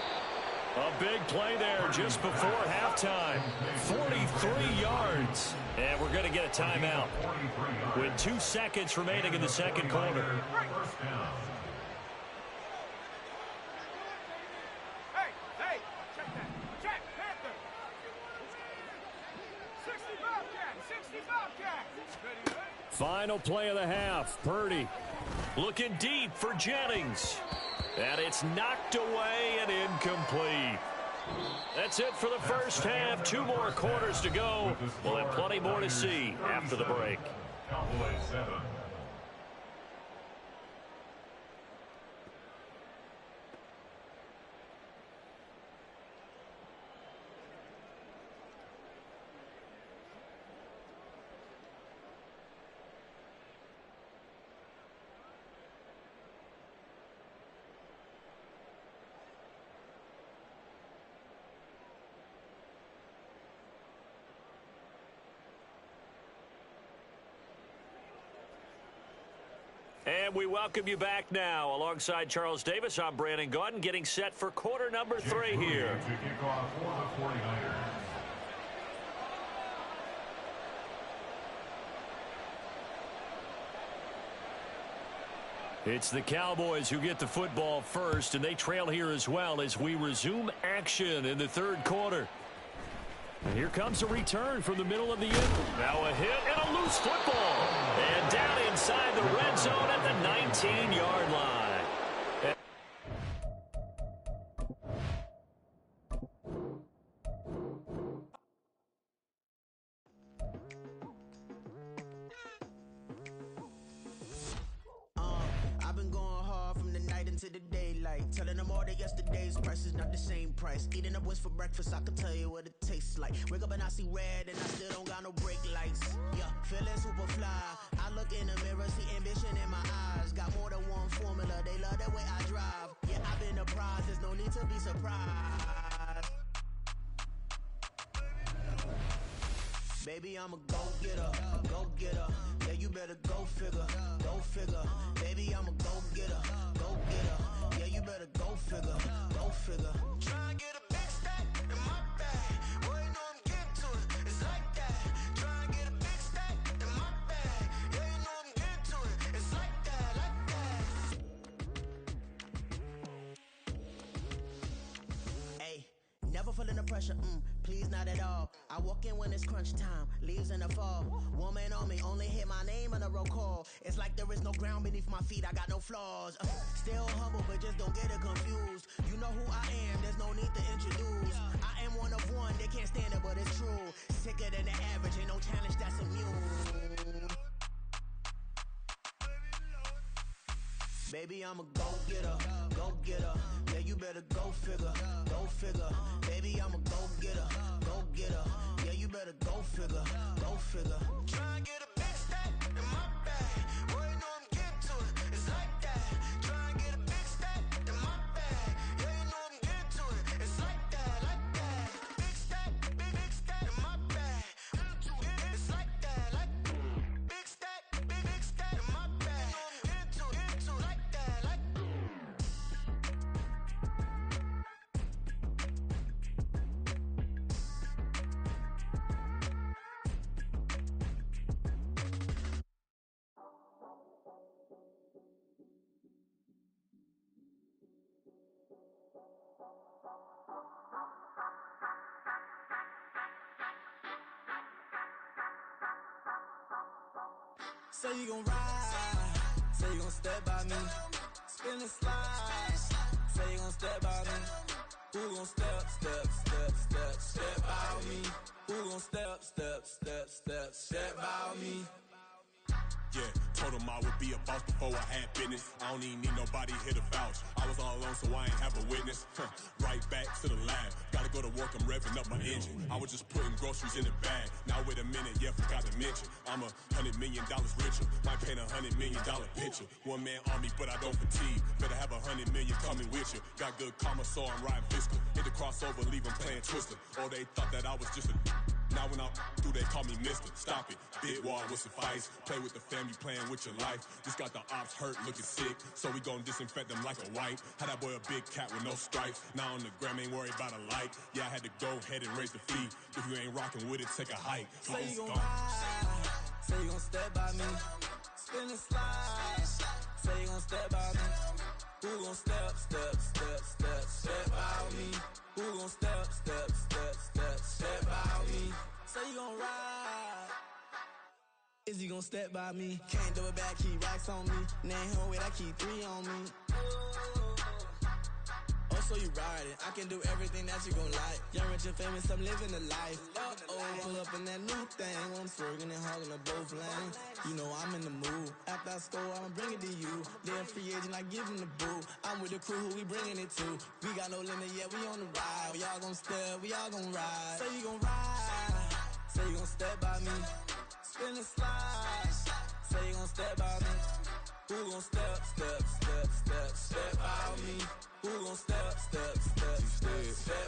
A big play there just before halftime. 43 yards. And we're going to get a timeout with 2 seconds remaining in the 2nd quarter. Hey, check that. Check, Panther. 60 Bobcat. Final play of the half. Purdy. Looking deep for Jennings. And it's knocked away and incomplete. That's it for the first half. 2 more quarters to go. We'll have plenty more to see after the break. Cowboys 7. And we welcome you back now. Alongside Charles Davis, I'm Brandon Gaudin, getting set for quarter number 3 here. To kick off for the 49ers. It's the Cowboys who get the football first, and they trail here as well as we resume action in the 3rd quarter. And here comes a return from the middle of the end. Now a hit and a loose football. And down inside the red zone at the 19-yard line. I've been going hard from the night into the daylight, telling them all that yesterday's price is not the same price. Eating up wings for breakfast, I can tell you what it tastes like. Wake up and I see red and I still don't got no brake lights. Yeah, feeling super fly. I look in the mirror, see ambition in my eyes. Got more than one formula, they love the way I drive. Yeah, I've been a prize, there's no need to be surprised. Baby, I'm a go-getter, go-getter. Yeah, you better go figure, go figure. Baby, I'm a go-getter, go-getter. Yeah, you better go figure, go figure. Try and get a big stack in my bag. Boy, you know I'm getting to it, it's like that. Try and get a big stack in my bag. Yeah, you know I'm getting to it, it's like that, like that. Hey, never feeling the pressure, please not at all. I walk in when it's crunch time, leaves in the fall. Woman on me, only hit my name on a roll call. It's like there is no ground beneath my feet, I got no flaws. Still humble, but just don't get it confused. You know who I am, there's no need to introduce. I am one of one, they can't stand it, but it's true. Sicker than the average, ain't no challenge that's immune. Baby, I'm a go-getter, go-getter. Yeah, you better go figure, go figure. Baby, I'm a go-getter, go-getter. Yeah, you better go figure, go figure. Try and get a big stack in my bag. Boy, you know I'm getting to it, it's like that. Try and get a big stack in my bag. Yeah, you know I'm getting to it, it's like that, like that. Big stack, big stack in my bag. It's like that, like big stack in my bag. Say you gon' ride, say you gon' step by me. Spin and slide, say you gon' step by me. Who gon' step by me? Who gon' step by me? Yeah, told him I would be a boss before I had business. I don't even need nobody here to vouch. I was all alone, so I ain't have a witness. Right back to the lab. Gotta go to work, I'm revving up my engine. I was just putting groceries in the bag. Now wait a minute, yeah, forgot to mention. I'm $100 million richer. Might paint $100 million picture. One man army, but I don't fatigue. Better have 100 million coming with you. Got good karma, so I'm riding fiscal. Hit the crossover, leave them playing Twister. Oh, they thought that I was just a... Now when I do, they call me mister. Stop it. Big wall will suffice. Play with the family, playing with your life. Just got the ops hurt, looking sick. So we gon' disinfect them like a wipe. Had that boy a big cat with no stripes. Now on the gram, ain't worried about a light. Yeah, I had to go ahead and raise the fee. If you ain't rocking with it, take a hike. Say you gon' ride, say you gon' step by me. Spin and slide, say you gon' step by me. Who gon' step by me? Who gon' step by me? Say you gon' ride. Is he gon' step by me? Can't do it back, keep racks on me. Name home with, I keep 3 on me. Oh, so you riding. I can do everything that you gon' like. Young, rich, and famous, I'm living the life. Uh-oh, pull up in that new thing. When I'm swerving and hogging up both lanes. You know I'm in the mood. After I score, I'ma bring it to you. They're a free agent, I give him the boo. I'm with the crew, who we bringing it to. We got no limit, yeah, we on the ride. We all gon' step, we all gon' ride. Say you gon' ride, say you gon' step by me. Spin and slide, say you gon' step by me. Who gon' step by me? Who gon' step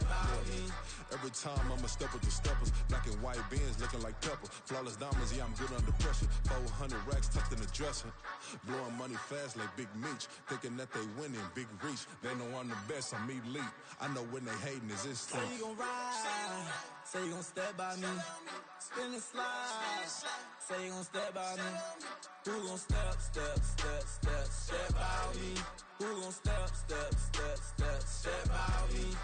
by me? Every time I'ma step with the steppers. Black and white Benz looking like pepper. Flawless diamonds, yeah, I'm good under pressure. 400 racks tucked in the dresser. Blowing money fast like Big Meech. Thinking that they winning, big reach. They know I'm the best, I'm elite. I know when they hating is instinct. Say you gon' ride, say you gon' step by me. Spin and slide, say you gon' step by me. Who gon' step by me? Who gon' step by me?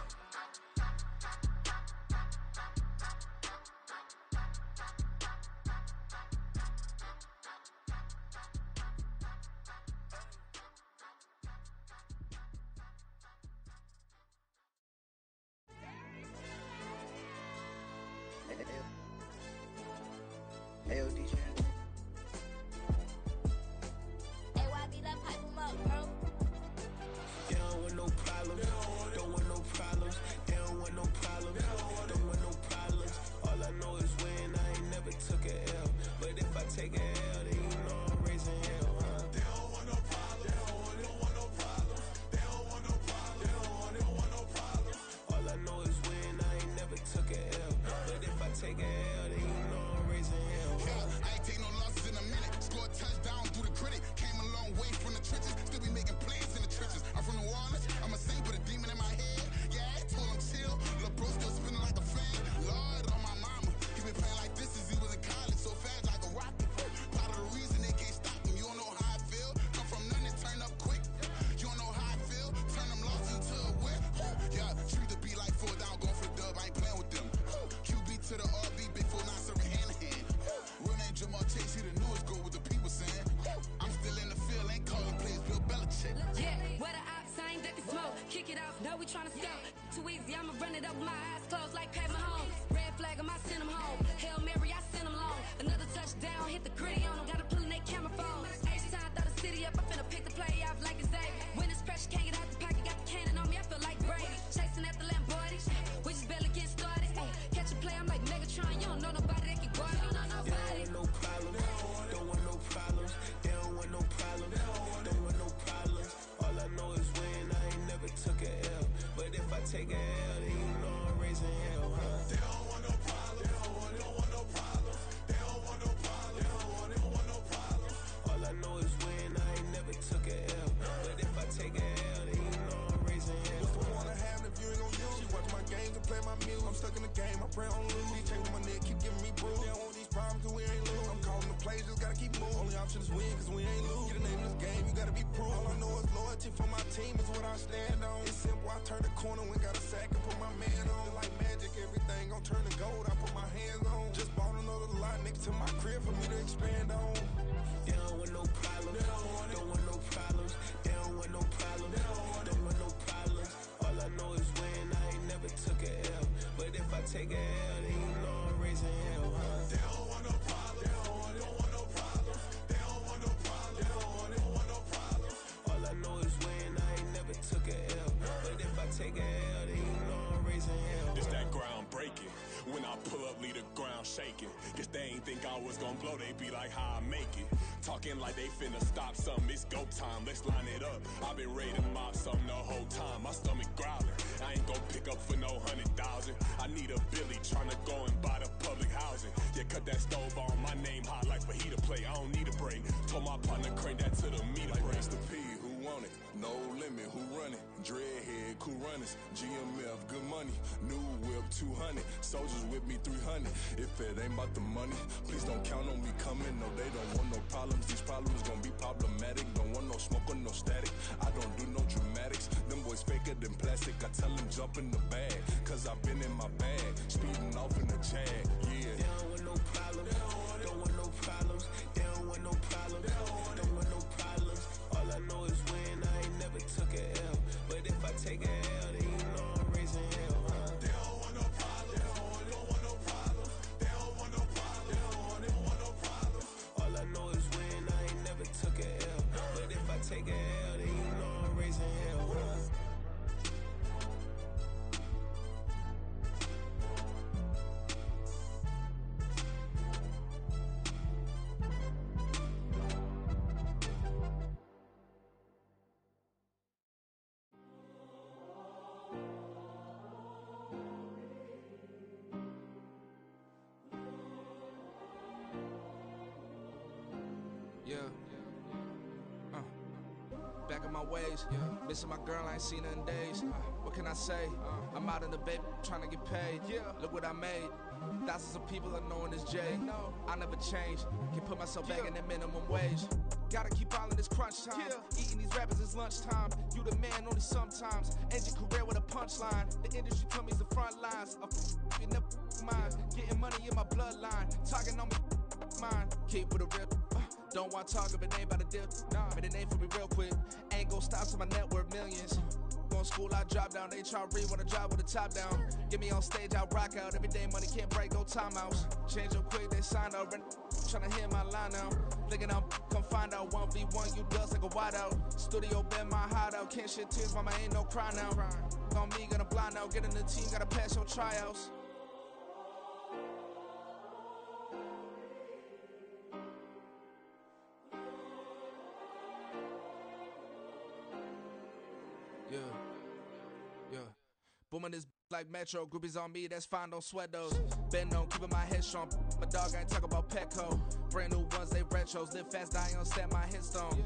Ayo, DJ. AYB, that pipe him up, bro. They don't want no problems. Don't want no problems. They don't want no problems. Don't want no problems. All I know is win. I ain't never took a L. But if I take a L, then you know I'm raising hell, huh? They don't want no problems. They don't want no problems. They don't want no problems. They don't want no problems. All I know is win. I ain't never took a L. But if I take a L, then you know I'm raising hell, huh? Yeah, I ain't take no losses in a minute. Scored a touchdown through the critic. Came a long way from the trenches. Still be making plays in the trenches. I'm from New Orleans. I'm a saint with a demon in my head. Yeah, I told him chill. Lil' bro still spinning like a fan. Lord on my mama. He been playing like this since he was in college. So fast like a rocket. Part of the reason they can't stop him. You don't know how I feel. Come from nothing and turn up quick. You don't know how I feel. Turn them losses into a whip. Yeah, treat the beat like 4 down. Going for the dub. I ain't playing with them. QB to the RB. Big 4 not serving hand in hand. Real name Jamal Chase. He the newest goal with the people saying. I'm still in the field. Ain't calling plays. Bill Belichick. Yeah, where the ops, I ain't ducking smoke. Kick it off, no, we tryna scout. Too easy, I'ma run it up with my eyes closed like Pat Mahomes. Red flag, I send him home. Hail Mary, I send him long. Another touchdown, hit the gritty on him. Gotta pull in their camera phone. H-time, throw the city up. I'm finna pick the play off like it's Xavier. When this pressure can't get out the pocket, got the cannon on me. I feel like Brady. Chasing at the Lamborghini. We just barely get started. Catch a play, I'm like Megatron. You don't know nobody that can guard it. You don't know nobody. No problems. Don't want no problems. They don't want no problems. Don't want no problems. All I know is win. I ain't never took a L. But if I take a L, then you know I'm raising hell, huh? They don't want no problems. They don't want no problems. They don't want no problems. They don't want no problems. All I know is win. I ain't never took a L. But if I take a L, then you know I'm raising hell. What's the point of having if you ain't gon' use? She watch my games and play my music. I'm stuck in the game. I pray on lose. He changing my neck, keep giving me bruise. They don't want these problems, cause we ain't lose. I'm calling the play, just gotta keep moving. Only option is win, cause we ain't lose. Get a name in this game, you gotta be proof. All I know is loyalty for my team is what I stand on. It's simple, I turn the corner when got a sack and put my man on. Like magic, everything gon' turn to gold, I put my hands on. Just bought another lot next to my crib for me to expand on. They don't want no problems, don't want no problems. They don't want no problems, don't want no problems. All I know is win, I ain't never took a L. But if I take a L, then you know I'm raising hell, huh? They don't want no problems, they don't want no problems. They don't want no problems, they don't want no problems. All I know is win, I ain't never took a L. But if I take a L, then you know I'm raising hell. It's that ground breaking. When I pull up, leave the ground shaking. Guess they ain't think I was gonna blow, they be like, how I make it. Talking like they finna stop something, it's go time, let's line it up. I've been ready to mob something the whole time, my stomach growling. I ain't gon' pick up for no 100,000. I need a Billy tryna go and buy the public housing. Yeah, cut that stove on, my name hot like fajita plate. I don't need a break. Told my partner crank that to the meter break. Mr. P, who want it? No limit, who run it? Dreadhead, cool runners. GMF, good money. New whip, 200. Soldiers with me, 300. If it ain't about the money, please don't count on me coming. No, they don't want no problems. These problems gon' be problematic. Don't want no smoke or no static. I don't do no dramatics. Them boys faker than plastic. I tell them jump in the bag, cause I've been in my bag. Speeding off in the Jag, yeah. They don't want no problems. Don't want no problems. They don't want no problems. Don't want no problems. All I know is win. I ain't never took a L. But if I take a L, then you know I'm raising hell, huh? They don't want no problems. They don't want no problems. They don't want no problems. They don't want no problems. All I know is win. I ain't never took a L. But if I take a L, then you know I'm raising hell, huh? Yeah. Back in my ways, missing my girl, I ain't seen her in days. What can I say? I'm out in the baby, trying to get paid. Look what I made. Thousands of people are knowing this Jay. I never change. Can put myself back in that minimum wage. Gotta keep all in this crunch time. Eating these rappers is lunchtime. You the man only sometimes. End your career with a punchline. The industry told me the front lines. You never mind. Getting money in my bloodline. Talking on me, mine. Keep with a real. Don't want to talk if it ain't about a deal. But it ain't for me real quick. Ain't gon' stop till my net worth millions. Going school, I drop down. They try to read when I drop with the top down. Get me on stage, I rock out. Every day money can't break, no timeouts. Change up quick, they sign up. Tryna hear my line now. Thinking I'm come find out 1v1, you dust like a wideout. Studio been my hideout. Can't shed tears, mama ain't no cry now. On me, gonna blind out. Get in the team, gotta pass your tryouts. Yeah. Booming this like Metro. Groupies on me, that's fine, don't sweat those. Been on, keeping my head strong. My dog ain't talk about Petco. Brand new ones, they retros. Live fast, die on set, my headstone.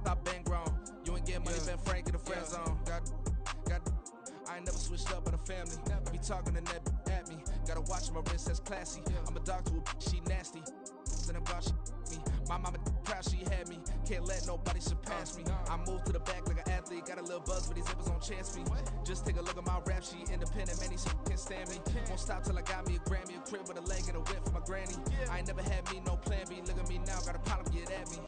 Stop been grown. You ain't get money, been frank in the friend zone. Got I ain't never switched up on the family. Be talking to that at me. Gotta watch my wrist, that's classy. I'm a dog to a she nasty. Then I'm God, she me. My mama proud she had me. Can't let nobody surpass me. I move to the back like an athlete. Got a little buzz, but these zippers on chance me. Just take a look at my rap sheet. Independent, man, these can't stand me. Won't stop till I got me a Grammy, a crib with a leg and a whip for my granny. I ain't never had me no plan B. Look at me now, got a problem, get at me.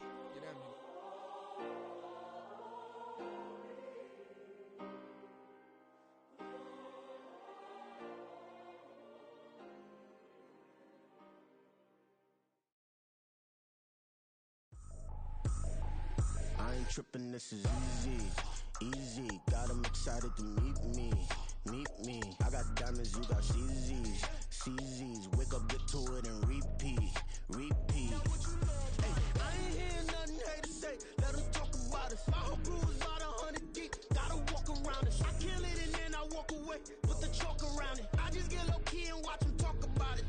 I ain't tripping, this is easy, easy. Got 'em excited to meet me. I got diamonds, you got CZs. Wake up, get to it, and repeat. Hey, I ain't hear nothing haters say. Let them talk about us. My whole crew is about 100 deep. Gotta walk around us. I kill it and then I walk away. Put the chalk around it. I just get low key and watch them talk about it.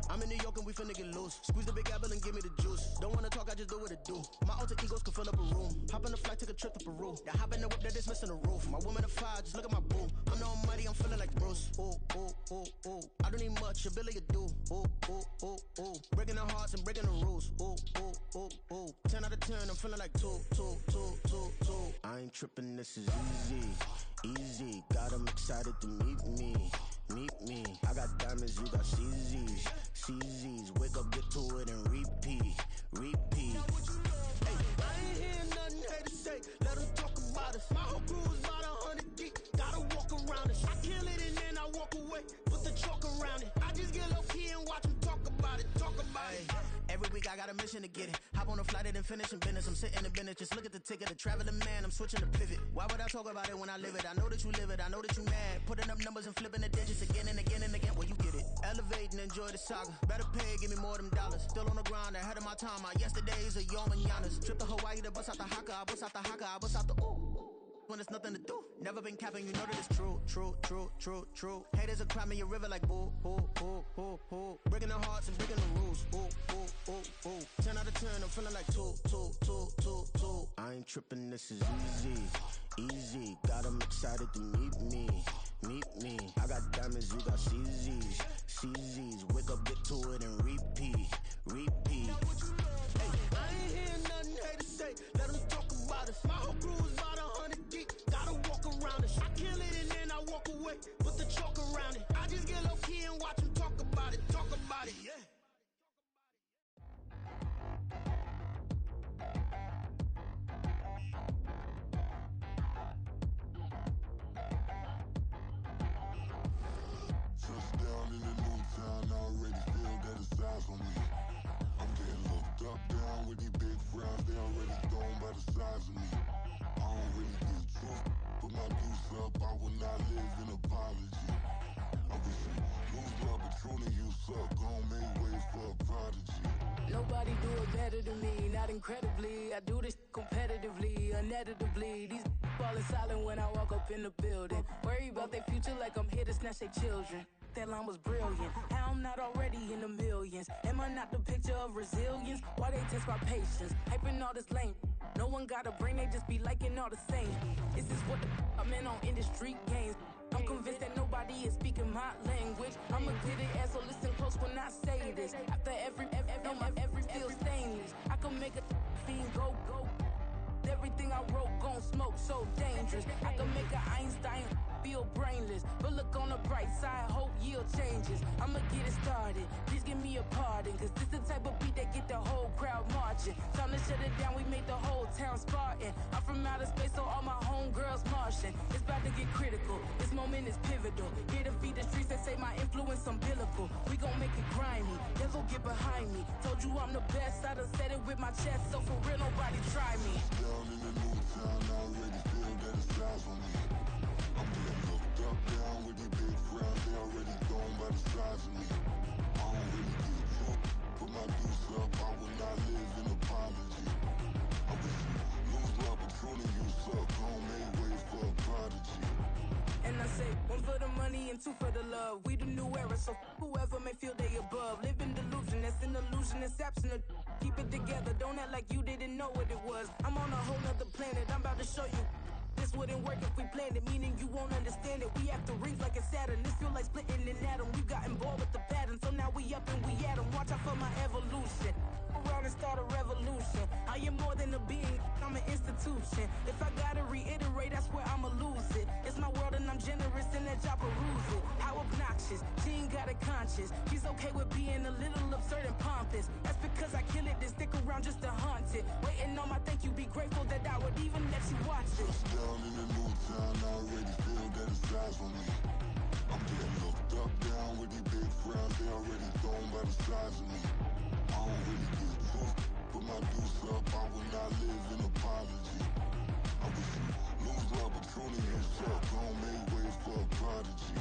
I'm in New York and we finna get loose. Squeeze the big apple and give me the juice. Don't wanna talk, I just do what it do. My alter egos can fill up a room. Hop on a flight, take a trip to Peru. That hop in the whip that is missing the roof. My woman a fire, just look at my boo. I'm the almighty, I'm feeling like Bruce. Ooh, ooh, ooh, ooh. I don't need much, your Billy you do. Ooh, ooh, ooh, ooh. Breaking the hearts and breaking the rules. Ooh, ooh, ooh, ooh. 10 out of 10, I'm feeling like 2, 2, 2, 2, 2. I ain't tripping, this is easy. Easy, got 'em excited to meet me. Meet me. I got diamonds, you got CZs. CZs, wake up, get to it and repeat. Repeat. Hey, I ain't hearing nothing haters say. Let them talk about us. My whole crew is about 100 deep. Gotta walk around us. I kill it and then I walk away. Put the chalk around it. I just get low key and watch them talk about it. Talk about it. Every week I got a mission to get it. Hop on a flight and then finish in business. I'm sitting in business. Just look at the ticket. A traveling man. I'm switching to pivot. Why would I talk about it when I live it? I know that you live it. I know that you mad. Putting up numbers and flipping the digits again and again and again. Well, you get it. Elevate and enjoy the saga. Better pay, give me more of them dollars. Still on the grind, ahead of my time. My yesterdays are your mananas. Trip to Hawaii to bust out the haka. I bust out the haka. I bust out the ooh. When there's nothing to do. Never been capping, you know that it's true, true, true, true, true. Haters are crying me a river like boo, boo, boo, boo, boo. Breaking their hearts and breaking the rules. Ooh, ooh, ooh, ooh. 10 out of 10, I'm feeling like 2, 2, 2, 2, 2. I ain't tripping, this is easy. Easy, got 'em excited to meet me. Meet me. I got diamonds, you got CZs. CZs, wake up, get to it and repeat. Repeat. Hey, I ain't hearing nothing haters say. Let them talk about us. My whole crew is about 100 deep. Gotta walk around us. I kill it and then I walk away. Put the chalk around it. I just get low key and watch them talk about it. Talk about it, yeah. Touchdown in the new town, I already feel that it's eyes on me. I'm getting looked up, down with these big frowns, they already thrown by the size of me. I don't really get truth, put my deuce up, I will not live in apology. I wish you lose love, but truly you suck, gon' make way for a prodigy. Nobody do it better than me, not incredibly. I do this competitively, uneditably. These falling silent when I walk up in the building. Worry about their future like I'm here to snatch their children. That line was brilliant. How I'm not already in the millions? Am I not the picture of resilience? Why they test my patience? Hyping all this lame. No one got a brain, they just be liking all the same. This is what I'm in on industry games. I'm convinced that nobody is speaking my language. I'ma clear the air, so listen close when I say this. After every still stainless. I can make a fiend go. Everything I wrote gon' smoke, so dangerous. I can make an Einstein feel brainless. But look on the bright side, hope yield changes. I'ma get it started, please give me a pardon. Cause this the type of beat that get the whole crowd marching. Time to shut it down, we made the whole town Spartan. I'm from outer space, so all my homegirls Martian. It's about to get critical, this moment is pivotal. Here to feed the streets that say my influence umbilical. We gon' make it grimy, devil get behind me. Told you I'm the best, I done said it with my chest. So for real, nobody try me. Down in the new town, I already feel that it's eyes on me. I'm getting looked up, down with these big frowns, they already thrown by the size of me. I don't really get truth, put my deuce up, I will not live in apology. I wish you lose love, but truly you suck, gon' make way for a prodigy. And I say, one for the money and two for the love. We the new era, so whoever may feel they above. Live in delusion, that's an illusion, it's absent. Keep it together, don't act like you didn't know what it was. I'm on a whole nother planet, I'm about to show you. This wouldn't work if we planned it, meaning you won't understand it. We have to rings like a Saturn, this feel like splitting an atom. You got involved with the pattern, so now we up and we at 'em. Watch out for my evolution. Around and start a revolution. I am more than a being, I'm an institution. If I gotta reiterate, that's where I'ma lose it. It's my world and I'm generous and that y'all peruse it. How obnoxious, she ain't got a conscience. She's okay with being a little absurd and pompous. That's because I kill it, then stick around just to haunt it. Waiting on my thank you, be grateful that I would even let you watch it. Down in the new town, I already feel that it's eyes on me. I'm getting looked up, down with these big frowns, they already thrown by the size of me. I don't really get truth, put my deuce up, I will not live in apology. I wish you lose love, but truly you suck, gon' make way for a prodigy.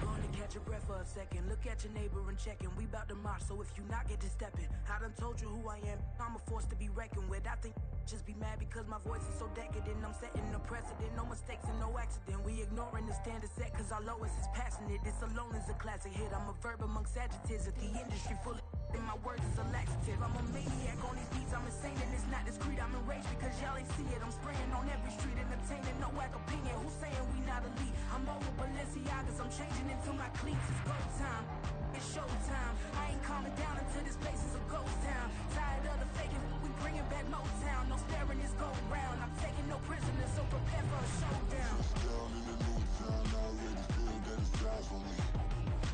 Born to catch your breath for a second. Look at your neighbor and checking. We bout to march, so if you not, get to stepping. I done told you who I am. I'm a force to be reckoned with. I think just be mad because my voice is so decadent. I'm setting a precedent. No mistakes and no accident. We ignoring the standard set cause our lowest is passionate. This alone is a classic hit. I'm a verb amongst adjectives. If the industry full of and my words is a laxative. I'm a maniac on these beats. I'm insane and it's not discreet. I'm enraged because y'all ain't see it. I'm spraying on every street, entertaining, no whack opinion. Who's saying we not elite? I'm over Balenciagas. I'm changing into my cleats. It's go time. It's showtime. I ain't calming down until this place is a ghost town. Tired of the faking, we bringing back Motown. No staring, this go round. I'm taking no prisoners, so prepare for a showdown. Down in the new town, I already feel that it's eyes on me.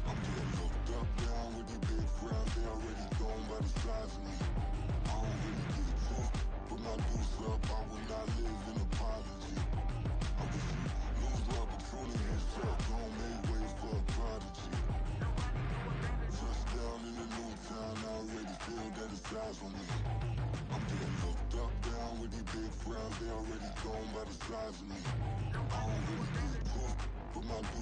I'm getting looked up, down with these big frowns. They already gone by the size of me. I don't really get it too. Put my deuce up, I will not live in apology. I wish you lose the opportunity yourself. Don't make way for a prodigy. Touchdown in the new town, I already feel that it's eyes on me. I'm getting looked up, down with these big frowns. They already gone by the size of me. I don't really get it too. Put my deuce